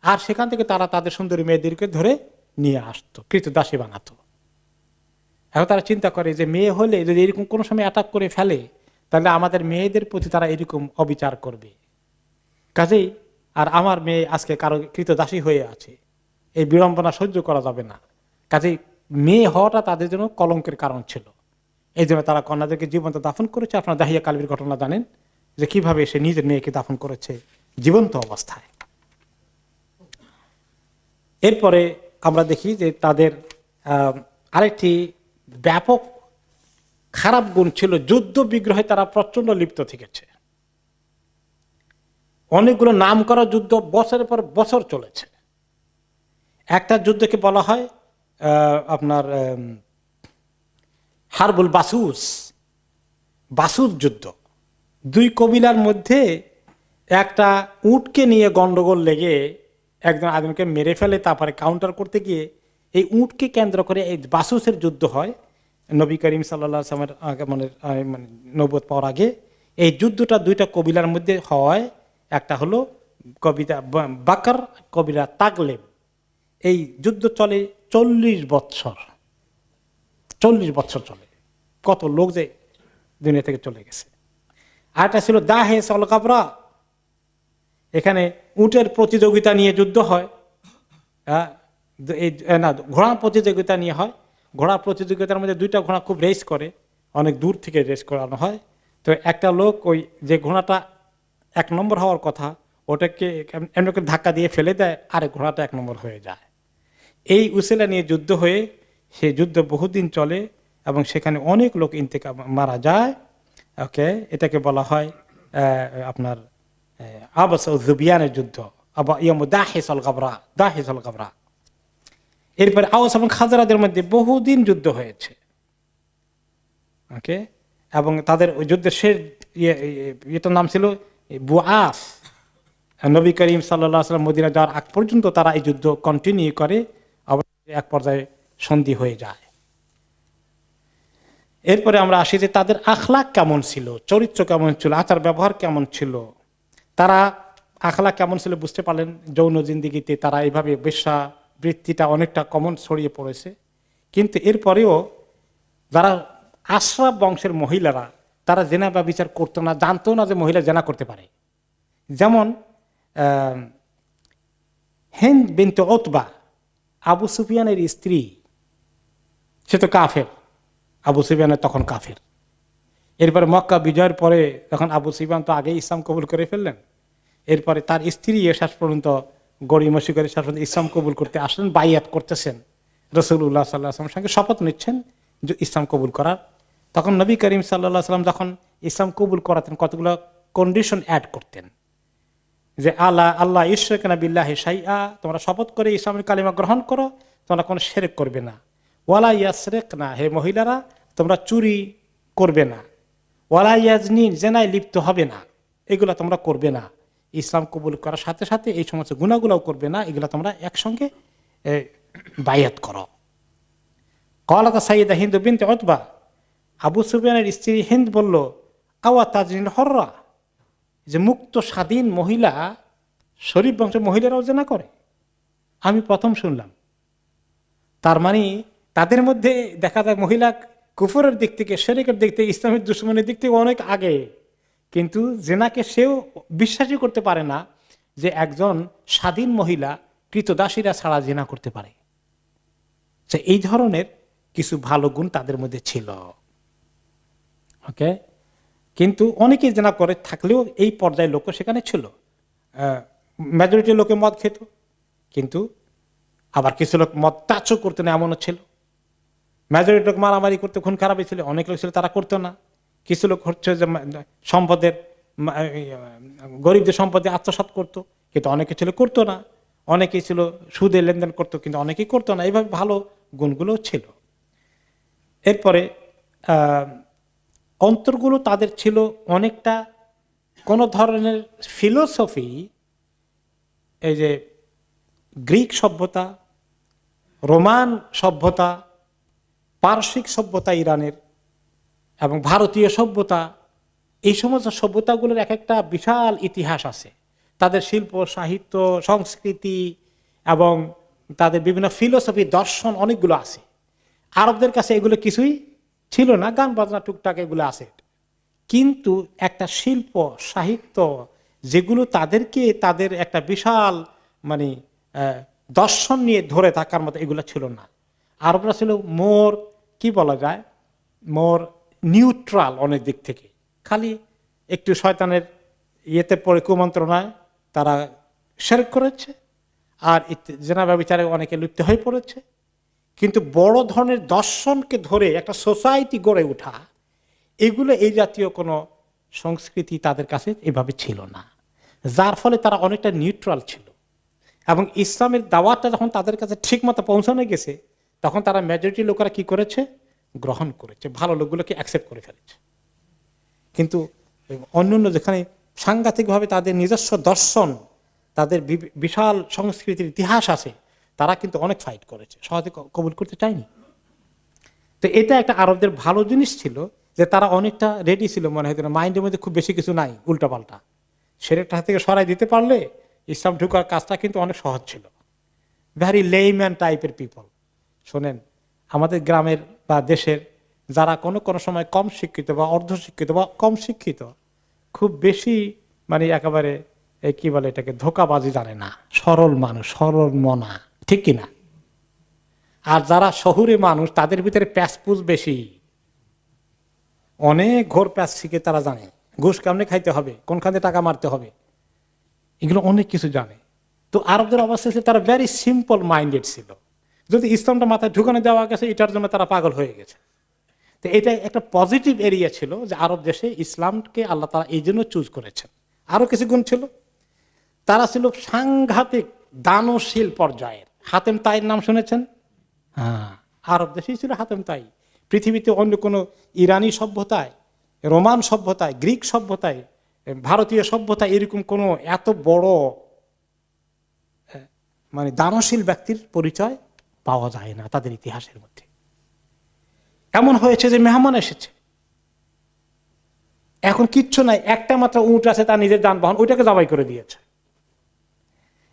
S1: আর সেখান থেকে তারা তাদের সুন্দরী মেয়েদেরকে ধরে নিয়ে আসতো, কৃতদাসী বানাতো। এখন তারা চিন্তা করে যে মেয়ে হলে যদি এরকম কোনো সময় অ্যাটাক করে ফেলে, তাহলে আমাদের মেয়েদের প্রতি তারা এরকম অবিচার করবে। কাজেই আর আমার মেয়ে আজকে কারো কৃতদাসী হয়ে আছে, এই বিড়ম্বনা সহ্য করা যাবে না। কাজেই মেয়ে হওয়াটা তাদের জন্য কলঙ্কের কারণ ছিল। এই জন্য তারা কন্যাদেরকে জীবন্ত দাফন করেছে। আপনারা দাহিয়া কালবির ঘটনা জানেন যে কিভাবে সে নিজের মেয়েকে দাফন করেছে জীবন্ত অবস্থায়। এরপরে আমরা দেখি যে তাদের আরেকটি ব্যাপক খারাপ গুণ ছিল, যুদ্ধ বিগ্রহে তারা প্রচন্ড লিপ্ত থেকেছে। অনেকগুলো নাম করা যুদ্ধ বছরের পর বছর চলেছে। একটা যুদ্ধকে বলা হয় আপনার হারবুল বাসুস, বাসুস যুদ্ধ। দুই কবিলার মধ্যে একটা উটকে নিয়ে গন্ডগোল লেগে একজন আদমিকে মেরে ফেলে, তারপরে কাউন্টার করতে গিয়ে এই উটকে কেন্দ্র করে এই বাসুসের যুদ্ধ হয়। নবী করিম সাল্লাল্লাহু আলাইহি ওয়াসাল্লামের আগে মানে নবুয়ত পাওয়ার আগে এই যুদ্ধটা দুইটা কবিলার মধ্যে হয়। একটা হলো কবিতা বাকর, কবিরা তাগলেব। এই যুদ্ধ চলে 40 বৎসর। 40 বৎসর চলে। কত লোক যে দুনিয়া থেকে চলে গেছে। আরেকটা ছিল দাহেস অল কাবরা, এখানে উটের প্রতিযোগিতা নিয়ে যুদ্ধ হয়। না, ঘোড়ার প্রতিযোগিতা নিয়ে হয়। ঘোড়া প্রতিযোগিতার মধ্যে দুইটা ঘোড়া খুব রেস করে, অনেক দূর থেকে রেস করানো হয়। তো একটা লোক ওই যে ঘোড়াটা 1 নম্বর হওয়ার কথা, ওটাকে এমন করে ধাক্কা দিয়ে ফেলে দেয়, আরেক ঘোড়াটা 1 নম্বর হয়ে যায়। এই উসিলা নিয়ে যুদ্ধ হয়ে সেই যুদ্ধ বহুদিন চলে এবং সেখানে অনেক লোক মারা যায়। ওকে, এটাকে বলা হয় আপনার আবাস জুবিয়ানের যুদ্ধ, দাহিস আল গাবরা, দাহিস আল গাবরা। এরপরে আওস এবং খাজরাদের মধ্যে বহুদিন যুদ্ধ হয়েছে। ওকে, এবং তাদের ওই যুদ্ধের শেষ এটার নাম ছিল বুআস। নবী করিম সাল্লাল্লাহু আলাইহি ওয়াসাল্লাম মদিনা যাওয়ার আগ পর্যন্ত তারা এই যুদ্ধ কন্টিনিউ করে, অবশ্যই এক পর্যায়ে সন্ধি হয়ে যায়। এরপরে আমরা আসি যে তাদের আখলাক কেমন ছিল, চরিত্র কেমন ছিল, আচার ব্যবহার কেমন ছিল। তারা আখলাক কেমন ছিল বুঝতে পারলেন, যৌন জিন্দিগিতে তারা এইভাবে বেশ্যা বৃত্তিটা অনেকটা কমন ছড়িয়ে পড়েছে। কিন্তু এরপরেও যারা আশরাফ বংশের মহিলারা, তারা জেনা বা বিচার করতো না, জানতো না যে মহিলা জেনা করতে পারে। যেমন হিন্দ বিনতে উতবা, আবু সুফিয়ানের স্ত্রী, সে তো কাফের। আবু সুফিয়ানের তখন কাফের। এরপরে মক্কা বিজয়ের পরে তখন আবু সুফিয়ান তো আগেই ইসলাম কবুল করে ফেললেন। এরপরে তার স্ত্রী শেষ পর্যন্ত গড়িমসি করে শেষ পর্যন্ত ইসলাম কবুল করতে আসলেন, বাইয়াত করতেছেন, রাসূলুল্লাহ সাল্লাল্লাহু আলাইহি ওয়াসাল্লামের সঙ্গে শপথ নিচ্ছেন যে ইসলাম কবুল করার। তখন নবী করিম সাল্লাল্লাহু আলাইহি ওয়াসাল্লাম যখন ইসলাম কবুল করাতেন, কতগুলো কন্ডিশন অ্যাড করতেন যে আল্লাহ ইশরাকনা বিল্লাহি শাইআ, তোমরা শপথ করে ইসলামের কালিমা গ্রহণ করো, তোমরা কোনো শিরক করবে না। ওয়ালা ইয়াসরিকনা, হে মহিলারা তোমরা চুরি করবে না। ওয়ালা ইয়াজনিন, জেনায় লিপ্ত হবে না, এগুলো তোমরা করবে না। ইসলাম কবুল করার সাথে সাথে এই সমস্ত গুনাহগুলোও করবে না, এগুলো তোমরা একসঙ্গে বায়াত করো। ক্বালাত সাইয়্যিদা হিন্দ বিনতে উতবা, আবু সুফিয়ানের স্ত্রী হিন্দ বলল, আওয়া তাজনিন হররা, যে মুক্ত স্বাধীন মহিলা, শরীফ বংশের মহিলারাও জেনা করে, আমি প্রথম শুনলাম। তার মানে তাদের মধ্যে দেখা যায় মহিলা কুফরের দিক থেকে, শিরকের দিক থেকে, ইসলামের দুশমনের দিক থেকে অনেক আগে, কিন্তু জেনাকে সেও বিশ্বাসই করতে পারে না যে একজন স্বাধীন মহিলা কৃতদাসীরা ছাড়া জেনা করতে পারে। এই ধরনের কিছু ভালো গুণ তাদের মধ্যে ছিল। ওকে, কিন্তু অনেকেই জেনা করে থাকলেও এই পর্যায়ে লোক সেখানে ছিল। মেজরিটি লোকে মদ খেত, কিন্তু আবার কিছু লোক মদ টাচও করতো না, এমনও ছিল। মেজরিটি লোক মারামারি করতে, খুন খারাপই ছিল, অনেক লোক ছিল তারা করতো না। কিছু লোক হচ্ছে যে সম্পদের, গরিবদের সম্পদে আত্মসাৎ করতো, কিন্তু অনেকে ছিল করতো না। অনেকেই ছিল সুদে লেনদেন করতো, কিন্তু অনেকেই করতো না। এইভাবে ভালো গুণগুলো ছিল। এরপরে অন্তরগুলো তাদের ছিল অনেকটা কোন ধরনের ফিলোসফি, এই যে গ্রিক সভ্যতা, রোমান সভ্যতা, পারসিক সভ্যতা ইরানের এবং ভারতীয় সভ্যতা, এই সমস্ত সভ্যতাগুলোর এক একটা বিশাল ইতিহাস আছে। তাদের শিল্প, সাহিত্য, সংস্কৃতি এবং তাদের বিভিন্ন ফিলোসফি, দর্শন অনেকগুলো আছে। আরবদের কাছে এগুলো কিছুই ছিল না, গান বাজনা টুকটাক এগুলো আছে। কিন্তু একটা শিল্প, সাহিত্য যেগুলো তাদেরকে তাদের একটা বিশাল মানে দর্শন নিয়ে ধরে থাকার মতো, এগুলো ছিল না। আরবরা ছিল মোর, কি বলা যায়, মোর নিউট্রাল অনেক দিক থেকে। খালি একটু শয়তানের ইয়েতে পড়ে, কুমন্ত্রণায় তারা শিরক করেছে, আর জেনা ব্যভিচারে অনেকে লিপ্ত হয়ে পড়েছে। কিন্তু বড় ধরনের দর্শনকে ধরে একটা সোসাইটি গড়ে ওঠা, এগুলো এই জাতীয় কোনো সংস্কৃতি তাদের কাছে এভাবে ছিল না, যার ফলে তারা অনেকটা নিউট্রাল ছিল। এবং ইসলামের দাওয়াতটা যখন তাদের কাছে ঠিক মতো পৌঁছানো গেছে, তখন তারা মেজরিটি লোকেরা কি করেছে, গ্রহণ করেছে, ভালো লোকগুলোকে অ্যাকসেপ্ট করে ফেলেছে। কিন্তু অন্যান্য যেখানে সাংঘাতিকভাবে তাদের নিজস্ব দর্শন, তাদের বিশাল সংস্কৃতির ইতিহাস আছে, তারা কিন্তু অনেক ফাইট করেছে, সহজে কবুল করতে চায়নি। তো এটা একটা আরবদের ভালো জিনিস ছিল যে তারা অনেকটা রেডি ছিল, মনে হয় মাইন্ডের মধ্যে খুব বেশি কিছু নাই, উল্টাপাল্টা সেরেকটা থেকে সরাই দিতে পারলে ইসলাম ঢুকার কাজটা কিন্তু অনেক সহজ ছিল। ভেরি লেইম্যান টাইপের পিপল। শোনেন, আমাদের গ্রামের বা দেশের যারা কোনো কোনো সময় কম শিক্ষিত বা অর্ধশিক্ষিত বা কম শিক্ষিত, খুব বেশি মানে একেবারে কি বলে এটাকে, ধোকাবাজি জানে না, সরল মানুষ, সরল মনা, ঠিক কিনা? আর যারা শহুরে মানুষ, তাদের ভিতরে প্যাসপুস বেশি, অনেক ঘোর প্যাস শিখে তারা জানে ঘুষ কেমনে খাইতে হবে, কোনখানে টাকা মারতে হবে, এগুলো অনেক কিছু জানে। তো আরবদের অবস্থা ছিল তারা ভেরি সিম্পল মাইন্ডেড ছিল। যদি ইসলামটা মাথায় ঢুকানো দেওয়া গেছে, এটার জন্য তারা পাগল হয়ে গেছে। তো এটা একটা পজিটিভ এরিয়া ছিল যে আরব দেশে ইসলামকে আল্লাহ তাআলা এই জন্য চুজ করেছেন। আরো কিছু গুণ ছিল, তারা ছিল সাংঘাতিক দানশীল পর্যায়ের। হাতেম তাইর নাম শুনেছেন? হ্যাঁ, আরব দেশেই ছিল হাতেম তাই। পৃথিবীতে অন্য কোনো ইরানি সভ্যতায়, রোমান সভ্যতায়, গ্রিক সভ্যতায়, ভারতীয় সভ্যতায় এরকম কোনো এত বড় মানে দানশীল ব্যক্তির পরিচয় পাওয়া যায় না তাদের ইতিহাসের মধ্যে। এমন হয়েছে যে মেহমান এসেছে, এখন কিচ্ছু নাই, একটা মাত্র উট আছে, তার নিজের যানবাহন, ওইটাকে জবাই করে দিয়েছে।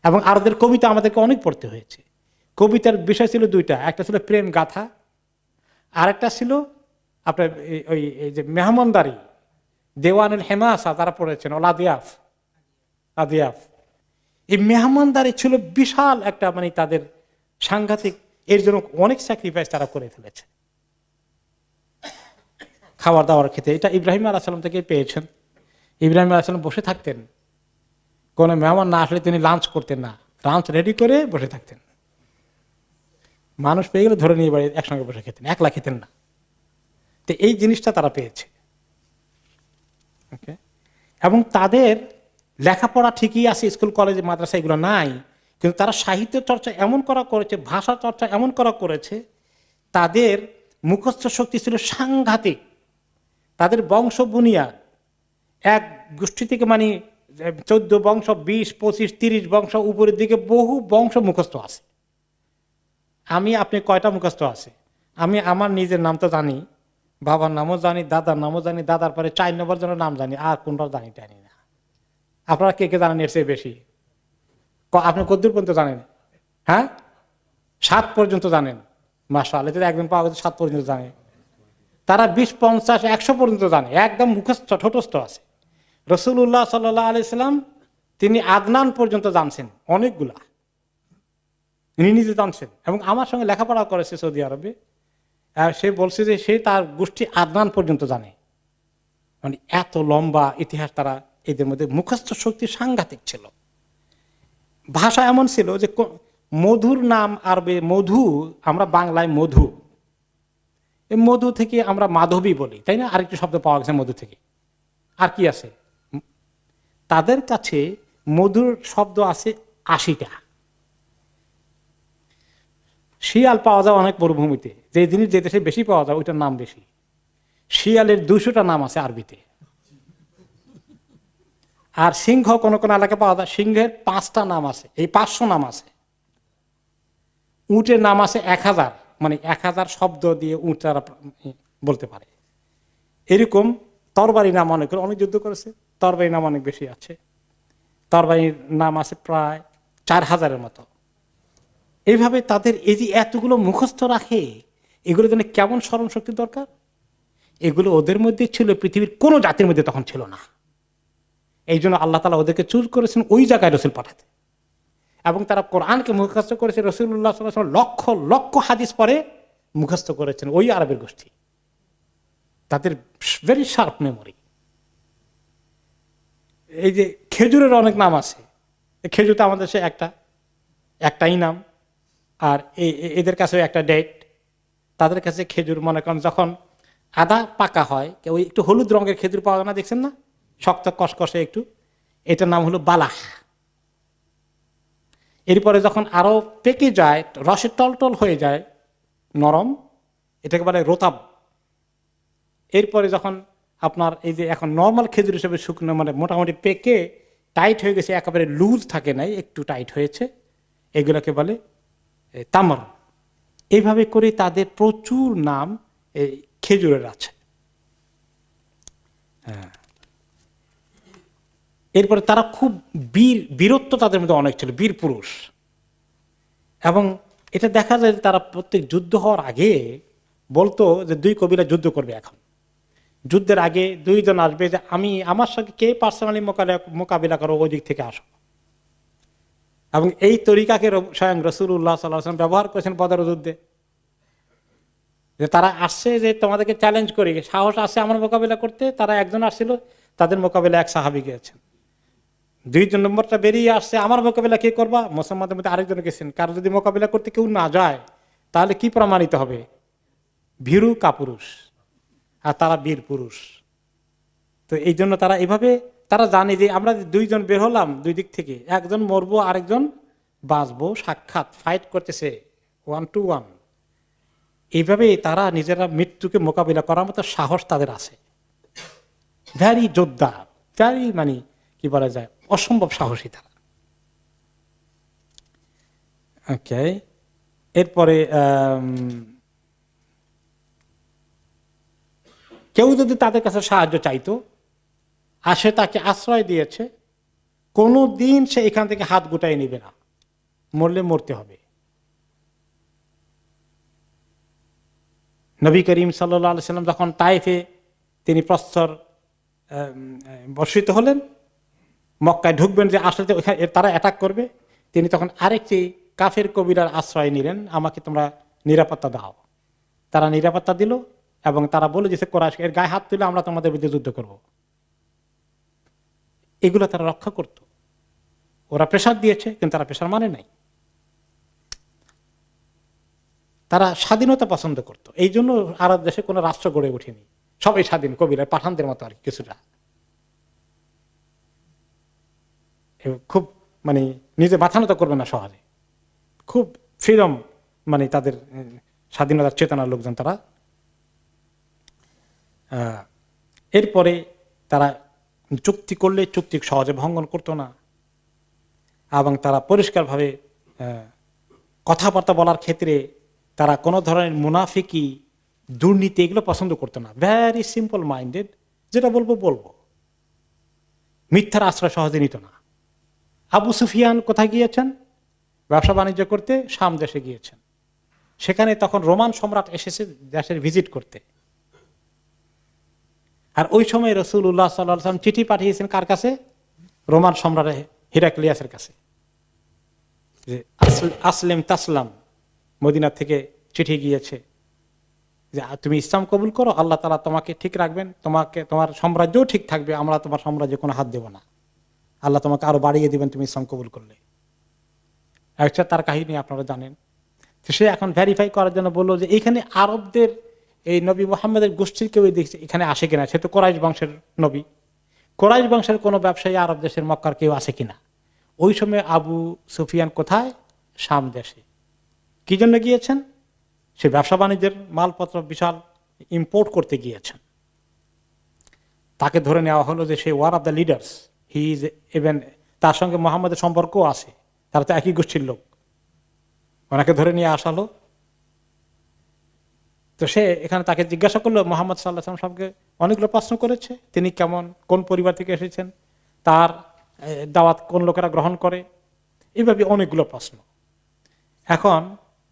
S1: এবং আরবদের কবিতা আমাদেরকে অনেক পড়তে হয়েছে। কবিতার বিষয় ছিল দুইটা, একটা ছিল প্রেম গাথা, আর একটা ছিল আপনার ওই যে মেহমানদারি, দেওয়ানুল হেমাসা তারা পড়েছেন, ওলাদিয়াফ, আদিয়াফ। এই মেহমানদারি ছিল বিশাল একটা মানে তাদের সাংঘাতিক, এর জন্য অনেক স্যাক্রিফাইস তারা করে ফেলেছে খাবার দাবার খেতে। এটা ইব্রাহিম আলাইহিস সালাম থেকে পেয়েছেন। ইব্রাহিম আলাইহিস সালাম বসে থাকতেন, কোনো মেহমান না আসলে তিনি লাঞ্চ করতেন না, লাঞ্চ রেডি করে বসে থাকতেন। মানুষ পেয়ে গেলে ধরে নিয়ে বাড়ি একসঙ্গে বসে খেতেন, একলা খেতেন না। তো এই জিনিসটা তারা পেয়েছে। এবং তাদের লেখাপড়া ঠিকই আছে, স্কুল কলেজ মাদ্রাসা এগুলো নাই, কিন্তু তারা সাহিত্য চর্চা এমন করা করেছে, ভাষা চর্চা এমন করা করেছে, তাদের মুখস্থ শক্তি ছিল সাংঘাতিক। তাদের বংশ বুনিয়াদ এক গোষ্ঠী থেকে মানে 14 বংশ, 20, 25, 30 বংশ উপরের দিকে বহু বংশ মুখস্থ আছে। আমি আপনি কয়টা মুখস্থ আছে? আমি আমার নিজের নাম তো জানি, বাবার নামও জানি, দাদার নামও জানি, দাদার পরে 4 নম্বর জনের নাম জানি, আর কোনটাও জানি না। আপনারা কে কে জানেন এর চেয়ে বেশি? আপনি কতদূর পর্যন্ত জানেন? হ্যাঁ, 7 পর্যন্ত জানেন। মাশাআল্লাহ, যদি একজন পাওয়া গেছে 7 পর্যন্ত জানে। তারা 20, 50, 100 পর্যন্ত জানে, একদম মুখস্থ ঠোঁটস্থ আছে। রাসূলুল্লাহ সাল্লাল্লাহু আলাইহি সাল্লাম তিনি আদনান পর্যন্ত জানছেন, অনেকগুলা তিনি নিজে জানছেন। এবং আমার সঙ্গে লেখাপড়া করেছে সৌদি আরবে, সে বলছে যে সে তার গোষ্ঠী আদনান পর্যন্ত জানে। মানে এত লম্বা ইতিহাস তারা, এদের মধ্যে মুখস্থ শক্তি সাংঘাতিক ছিল। ভাষা এমন ছিল যে মধুর নাম আরবে মধু, আমরা বাংলায় মধু, এই মধু থেকে আমরা মাধবী বলি, তাই না? আরেকটি শব্দ পাওয়া গেছে মধু থেকে। আর কি আছে? তাদের কাছে মধুর শব্দ আছে 80টা। শিয়াল পাওয়া যায় অনেক মরুভূমিতে, যে জিনিস যে দেশে বেশি পাওয়া যায় ওইটার নাম বেশি। শিয়ালের 200টা নাম আছে আরবিতে। আর সিংহ কোন কোন এলাকায় পাওয়া যায়, সিংহের 5টা নাম আছে, এই 500 নাম আছে। উটের নাম আছে 1000, মানে 1000 শব্দ দিয়ে উট তারা বলতে পারে। এরকম তরবারি নাম অনেক, অনেক যুদ্ধ করেছে, তরবারি নাম অনেক বেশি আছে, তরবারির নাম আছে প্রায় 4000-এর মতো। এইভাবে তাদের এই যে এতগুলো মুখস্থ রাখে, এগুলো জন্য কেমন স্মরণ শক্তি দরকার। এগুলো ওদের মধ্যে ছিল, পৃথিবীর কোনো জাতির মধ্যে তখন ছিল না। এই জন্য আল্লাহ তাআলা ওদেরকে চুজ করেছেন ওই জায়গায় রসুল পাঠাতে, এবং তারা কোরআনকে মুখস্থ করেছে। রাসূলুল্লাহ সাল্লাল্লাহু আলাইহি ওয়াসাল্লাম লক্ষ লক্ষ হাদিস পরে মুখস্থ করেছেন ওই আরবের গোষ্ঠী। তাদের ভেরি শার্প মেমোরি। এই যে খেজুরের অনেক নাম আছে, খেজুর তো আমাদের দেশে একটাই নাম, আর এদের কাছে একটা ডেট। তাদের কাছে খেজুর, মনে করেন যখন আদা পাকা হয়, ওই একটু হলুদ রঙের খেজুর পাওয়া যায় না, দেখছেন না, শক্ত কষকষে একটু, এটার নাম হলো বালাহ। এরপরে যখন আরো পেকে যায়, রসে টলটল হয়ে যায়, নরম, এটাকে বলে রোতাব। এরপরে যখন আপনার এই যে এখন নর্মাল খেজুর হিসেবে শুকনো, মানে মোটামুটি পেকে টাইট হয়ে গেছে, একেবারে লুজ থাকে নাই, একটু টাইট হয়েছে, এগুলোকে বলে তামর। এইভাবে করে তাদের প্রচুর নাম এই খেজুরের আছে। হ্যাঁ, এরপরে তারা খুব বীরত্ব তাদের মধ্যে অনেক ছিল, বীর পুরুষ। এবং এটা দেখা যায় তারা প্রত্যেক যুদ্ধ হওয়ার আগে বলতো যে 2 কবিলা যুদ্ধ করবে। এখন যুদ্ধের আগে 2 জন আসবে যে আমার সঙ্গে কে পার্সোনালি মোকাবিলা করো, ওই দিক থেকে আসো। এবং এই তরিকাকে স্বয়ং রাসূলুল্লাহ সাল্লাল্লাহু আলাইহি ওয়াসাল্লাম ব্যবহার করেছেন বদর যুদ্ধে, যে তারা আসছে যে তোমাদেরকে চ্যালেঞ্জ করি, সাহস আছে আমার মোকাবিলা করতে। তারা একজন আসছিল, তাদের মোকাবিলা এক সাহাবী গিয়েছেন। 2 নম্বরটা বেরিয়ে আসছে, আমার মোকাবিলা কে করবা? মুসলমানদের মধ্যে আরেকজন গেছেন। কারো যদি মোকাবিলা করতে কেউ না যায়, তাহলে কি প্রমাণিত হবে? ভীরু কাপুরুষ, আর তারা বীর পুরুষ। তো এই জন্য তারা এভাবে, তারা জানে যে আমরা 2 জন বের হলাম 2 দিক থেকে, একজন মরবো আরেকজন বাঁচবো, সাক্ষাৎ ফাইট করতেছে 1 to 1। এইভাবে তারা নিজেরা মৃত্যুকে মোকাবিলা করার মতো সাহস তাদের আছে। ভ্যারি যোদ্ধা, ভ্যারি, মানে কি বলা যায়, অসম্ভব সাহসী তারা। ওকে, এরপরে কেউ যদি তাদের কাছে সাহায্য চাইতো, আসে তাকে আশ্রয় দিয়েছে, কোনো দিন সে এখান থেকে হাত গুটাই নিবে না, মরলে মরতে হবে। নবী করিম সাল্লাল্লাহু আলাইহি সাল্লাম যখন তায়েফে তিনি প্রস্তর বর্ষিত হলেন, মক্কায় ঢুকবেন যে আসলে তারা অ্যাটাক করবে, তিনি তখন আরেকটি কাফের কবিরার আশ্রয় নিলেন, আমাকে তোমরা নিরাপত্তা দাও। তারা নিরাপত্তা দিল, এবং তারা বলে যে কোরাইশ এর গায়ে হাত তুলে আমরা তোমাদের বিরুদ্ধে যুদ্ধ করব। এগুলো তারা রক্ষা করত। ওরা প্রেসার দিয়েছে, কিন্তু তারা প্রেসার মানে নাই। তারা স্বাধীনতা পছন্দ করত। এই জন্য আরব দেশে কোনো রাষ্ট্র গড়ে ওঠেনি, সবাই স্বাধীন, কবিরা পাঠানদের মতো আর কিছুটা। খুব, মানে নিজে মাথা নত করবে না শহরে, খুব ফ্রিডম, মানে তাদের স্বাধীনতার চেতনার লোকজন তারা। এরপরে তারা চুক্তি করলে চুক্তি সহজে ভঙ্গন করতো না, এবং তারা পরিষ্কারভাবে কথাবার্তা বলার ক্ষেত্রে তারা কোনো ধরনের মুনাফিকি, দুর্নীতি এগুলো পছন্দ করতো না। ভেরি সিম্পল মাইন্ডেড, যেটা বলবো বলবো, মিথ্যার আশ্রয় সহজে নিত না। আবু সুফিয়ান কোথায় গিয়েছেন? ব্যবসা বাণিজ্য করতে শাম দেশে গিয়েছেন। সেখানে তখন রোমান সম্রাট এসেছে দেশের ভিজিট করতে। আর ওই সময় রাসূলুল্লাহ সাল্লাল্লাহু আলাইহি ওয়াসাল্লাম চিঠি পাঠিয়েছেন কার কাছে? রোমান সম্রাট হিরাক্লিয়াসের কাছে, যে আসলিম তাসলাম। মদিনা থেকে চিঠি গিয়েছে যে তুমি ইসলাম কবুল করো, আল্লাহ তাআলা তোমাকে ঠিক রাখবেন, তোমার সাম্রাজ্যও ঠিক থাকবে, আমরা তোমার সাম্রাজ্যে কোনো হাত দেব না, আল্লাহ তোমাকে আরো বাড়িয়ে দিবেন তুমি ইসলাম কবুল করলে। একটা তার কাহিনী আপনারা জানেন। তো সে এখন ভেরিফাই করার জন্য বললো যে এইখানে আরবদের এই নবী মুহাম্মদের গোষ্ঠীর কেউ দেখছে এখানে আসে কিনা। সে তো কোরাইশ বংশের নবী, কোরাইশ বংশের কোনো ব্যবসায়ী আরব দেশের মক্কার কেউ আসে কিনা। ওই সময় আবু সুফিয়ান কোথায়? শাম দেশে। কি জন্য গিয়েছেন? সে ব্যবসা বাণিজ্যের মালপত্র বিশাল ইম্পোর্ট করতে গিয়েছেন। তাকে ধরে নেওয়া হলো যে সে war of the leaders, he is even, তার সঙ্গে মোহাম্মদের সম্পর্কও আছে, তারা তো একই গোষ্ঠীর লোক। ওনাকে ধরে নিয়ে আসালো, তো সে এখানে তাকে জিজ্ঞাসা করলো, মোহাম্মদ সাল্লাল্লাহু আলাইহি ওয়াসাল্লাম সবকে অনেকগুলো প্রশ্ন করেছে, তিনি কেমন, কোন পরিবার থেকে এসেছেন, তার দাওয়াত কোন লোকেরা গ্রহণ করে, এইভাবে অনেকগুলো প্রশ্ন। এখন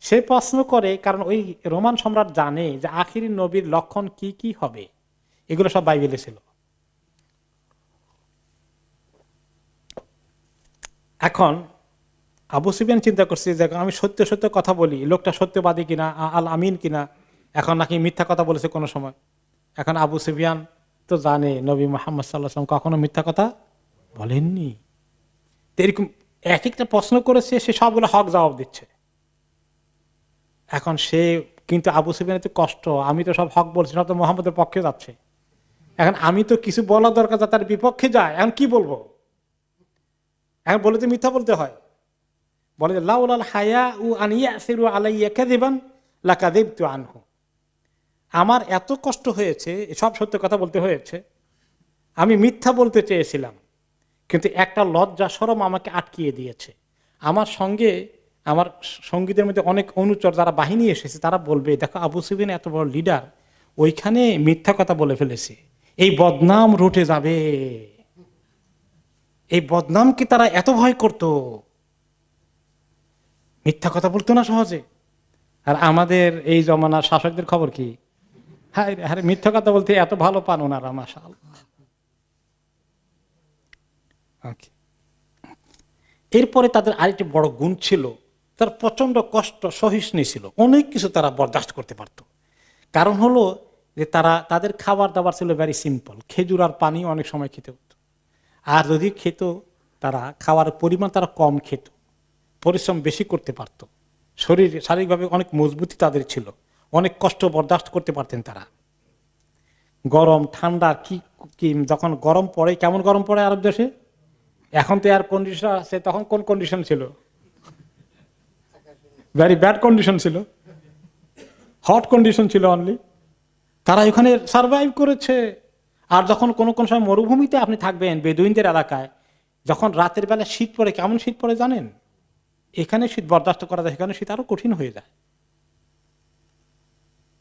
S1: সে প্রশ্ন করে কারণ ওই রোমান সম্রাট জানে যে আখিরি নবীর লক্ষণ কি কি হবে, এগুলো সব বাইবেলে ছিল। এখন আবু সুফিয়ান চিন্তা করছে যে আমি সত্য সত্য কথা বলি, লোকটা সত্যবাদী কিনা, আল আমিন কিনা, এখন নাকি মিথ্যা কথা বলেছে কোনো সময়। এখন আবু সুফিয়ান তো জানে নবী মুহাম্মদ সাল্লাল্লাহু আলাইহি ওয়াসাল্লাম কখনো মিথ্যা কথা বলেননি। এরকম এক একটা প্রশ্ন করেছে, সে সবগুলো হক জবাব দিচ্ছে। এখন সে কিন্তু আবু সুফিয়ানের তো কষ্ট, আমি তো সব হক বলছি, সব তো মুহাম্মদের পক্ষে যাচ্ছে, এখন আমি তো কিছু বলা দরকার যা তার বিপক্ষে যায়, এখন কি বলবো, এখন বলে তো মিথ্যা বলতে হয়। বলে যে লাউলাল হায়া উ আন ইয়াসিরু আলাইয়া কাযিবান লাকাযিবতু আনহু, আমার এত কষ্ট হয়েছে, সব সত্য কথা বলতে হয়েছে, আমি মিথ্যা বলতে চেয়েছিলাম, কিন্তু একটা লজ্জা শরম আমাকে আটকিয়ে দিয়েছে। আমার সঙ্গে আমার সঙ্গীদের মধ্যে অনেক অনুচর যারা বাহিনী এসেছে, তারা বলবে দেখো আবু সুফিয়ান এত বড় লিডার, ওইখানে মিথ্যা কথা বলে ফেলেছে, এই বদনাম রুটে যাবে। এই বদনামকে তারা এত ভয় করত, মিথ্যা কথা বলতো না সহজে। আর আমাদের এই জমানার শাসকদের খবর কি, হ্যাঁ হ্যাঁ, মিথ্যা কথা বলতে এত ভালো পান ওনারা, মাশাআল্লাহ। এরপরে তাদের আরেকটি বড় গুণ ছিল, তার প্রচন্ড কষ্ট সহিষ্ণু ছিল, অনেক কিছু তারা বরদাস্ত করতে পারত। কারণ হলো যে তাদের খাবার দাবার ছিল ভেরি সিম্পল, খেজুর আর পানি অনেক সময় খেতে হতো। আর যদি খেত, তারা খাওয়ার পরিমাণ তারা কম খেত, পরিশ্রম বেশি করতে পারত, শারীরিকভাবে অনেক মজবুতি তাদের ছিল, অনেক কষ্ট বরদাস্ত করতে পারতেন তারা। গরম ঠান্ডা কি যখন গরম পড়ে, কেমন গরম পড়ে আরব দেশে, এখন তো এয়ার কন্ডিশনার আছে, তখন কোন কন্ডিশন ছিল, ভেরি ব্যাড কন্ডিশন ছিল, হট কন্ডিশন ছিল অনলি। তারা এখানে সার্ভাইভ করেছে। আর যখন কোনো কোনো সময় মরুভূমিতে আপনি থাকবেন, বেদুইনদের এলাকায়, যখন রাতের বেলা শীত পড়ে, কেমন শীত পড়ে জানেন, এখানে শীত বরদাস্ত করা যায়, এখানে শীত আরো কঠিন হয়ে যায়।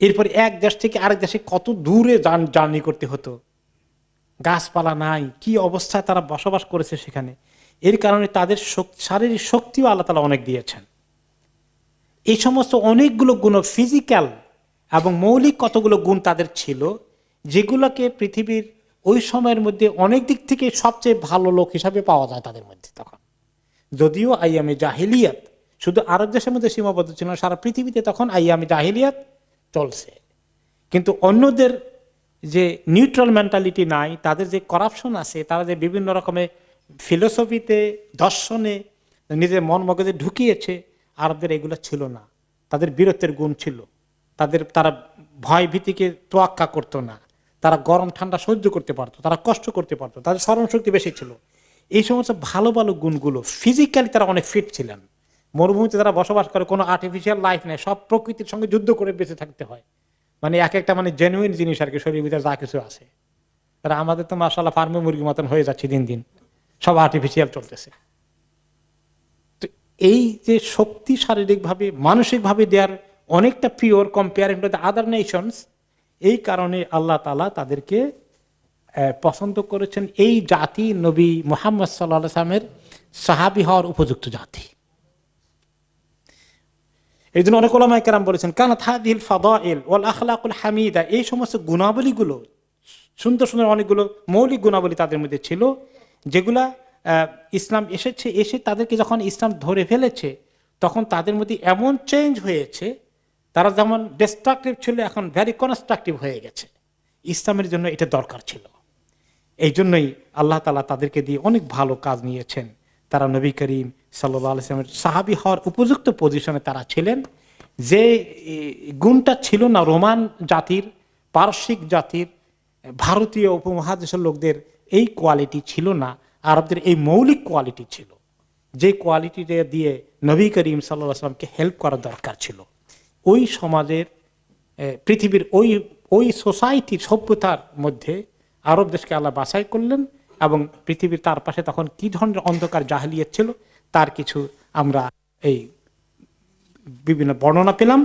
S1: এরপরে এক দেশ থেকে আরেক দেশে কত দূরে জার্নি করতে হতো, গাছপালা নাই, কি অবস্থায় তারা বসবাস করেছে সেখানে। এর কারণে তাদের শারীরিক শক্তিও আল্লাহ তাআলা অনেক দিয়েছেন। এই সমস্ত অনেকগুলো গুণ, ফিজিক্যাল এবং মৌলিক কতগুলো গুণ তাদের ছিল, যেগুলোকে পৃথিবীর ওই সময়ের মধ্যে অনেক দিক থেকে সবচেয়ে ভালো লোক হিসাবে পাওয়া যায় তাদের মধ্যে তখন। যদিও আইয়ামে জাহিলিয়াত শুধু আরব দেশের মধ্যে সীমাবদ্ধ ছিল না, সারা পৃথিবীতে তখন আইয়ামে জাহিলিয়াত চলছে। কিন্তু অন্যদের যে নিউট্রাল মেন্টালিটি নাই, তাদের যে করাপশন আছে, তারা যে বিভিন্ন রকমের ফিলোসফিতে, দর্শনে নিজের মন মগজে ঢুকিয়েছে, আরবদের এগুলো ছিল না। তাদের বীরত্বের গুণ ছিল, তারা ভয় ভীতিকে তোয়াক্কা করতো না, তারা গরম ঠান্ডা সহ্য করতে পারতো, তারা কষ্ট করতে পারতো, তাদের স্মরণ শক্তি বেশি ছিল। এই সমস্ত ভালো ভালো গুণগুলো, ফিজিক্যালি তারা অনেক ফিট ছিলেন। মরুভূমিতে তারা বসবাস করে, কোনো আর্টিফিশিয়াল লাইফ নেই, সব প্রকৃতির সঙ্গে যুদ্ধ করে বেঁচে থাকতে হয়। মানে এক একটা মানে জেনুইন জিনিস আর কি, শরীরের ভিতরে যা কিছু আছে। তারা আমাদের তো মাশাআল্লাহ ফার্মে মুরগির মতন হয়ে যাচ্ছে দিন দিন, সব আর্টিফিশিয়াল চলতেছে। তো এই যে শক্তি শারীরিকভাবে মানসিকভাবে দেওয়ার অনেকটা pure comparing to the other Nations, এই কারণে আল্লাহ তাআলা তাদেরকে পছন্দ করেছেন। এই জাতি নবী মুহাম্মদ সাল্লাল্লাহু আলাইহি ওয়াসাল্লামের সাহাবী হওয়ার উপযুক্ত জাতি। এই জন্য অনেক উলামায়ে কেরাম বলেছেন, কানাত হাযিহিল ফাদাইল ওয়াল আখলাকুল হামিদা, এই সমস্ত গুণাবলীগুলো, সুন্দর সুন্দর অনেকগুলো মৌলিক গুণাবলী তাদের মধ্যে ছিল, যেগুলা ইসলাম এসে তাদেরকে যখন ইসলাম ধরে ফেলেছে, তখন তাদের মধ্যে এমন চেঞ্জ হয়েছে, তারা যেমন ডিস্ট্রাকটিভ ছিল, এখন ভেরি কনস্ট্রাকটিভ হয়ে গেছে। ইসলামের জন্য এটা দরকার ছিল। এই জন্যই আল্লাহ তাআলা তাদেরকে দিয়ে অনেক ভালো কাজ নিয়েছেন। তারা নবী করিম সাল্লাল্লাহু আলাইহি ওয়াসাল্লামের সাহাবী হওয়ার উপযুক্ত পজিশনে তারা ছিলেন। যে গুণটা ছিল না রোমান জাতির, পারসিক জাতির, ভারতীয় উপমহাদেশের লোকদের এই কোয়ালিটি ছিল না, আরবদের এই মৌলিক কোয়ালিটি ছিল, যে কোয়ালিটিটা দিয়ে নবী করিম সাল্লাল্লাহু আলাইহি ওয়াসাল্লামকে হেল্প করা দরকার ছিল। ওই সমাজের, পৃথিবীর ওই সোসাইটির সভ্যতার মধ্যে আরব দেশকে আল্লাহ বাছাই করলেন, এবং পৃথিবীর তার পাশে তখন কি ধরনের অন্ধকার জাহেলিয়াত ছিল তার কিছু আমরা এই বিভিন্ন বর্ণনা পেলাম।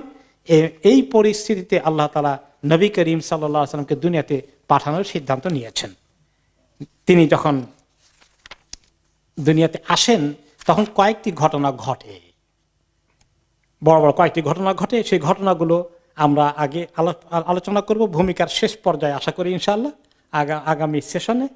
S1: এই পরিস্থিতিতে আল্লাহ তাআলা নবী করিম সাল্লাল্লাহু আলাইহি ওয়াসাল্লামকে দুনিয়াতে পাঠানোর সিদ্ধান্ত নিয়েছেন। তিনি যখন দুনিয়াতে আসেন তখন কয়েকটি ঘটনা ঘটে, বড় বড় কয়েকটি ঘটনা ঘটে। সেই ঘটনাগুলো আমরা আগে আলোচনা করব ভূমিকার শেষ পর্যায়ে, আশা করি ইনশাআল্লাহ আগামী সেশনে।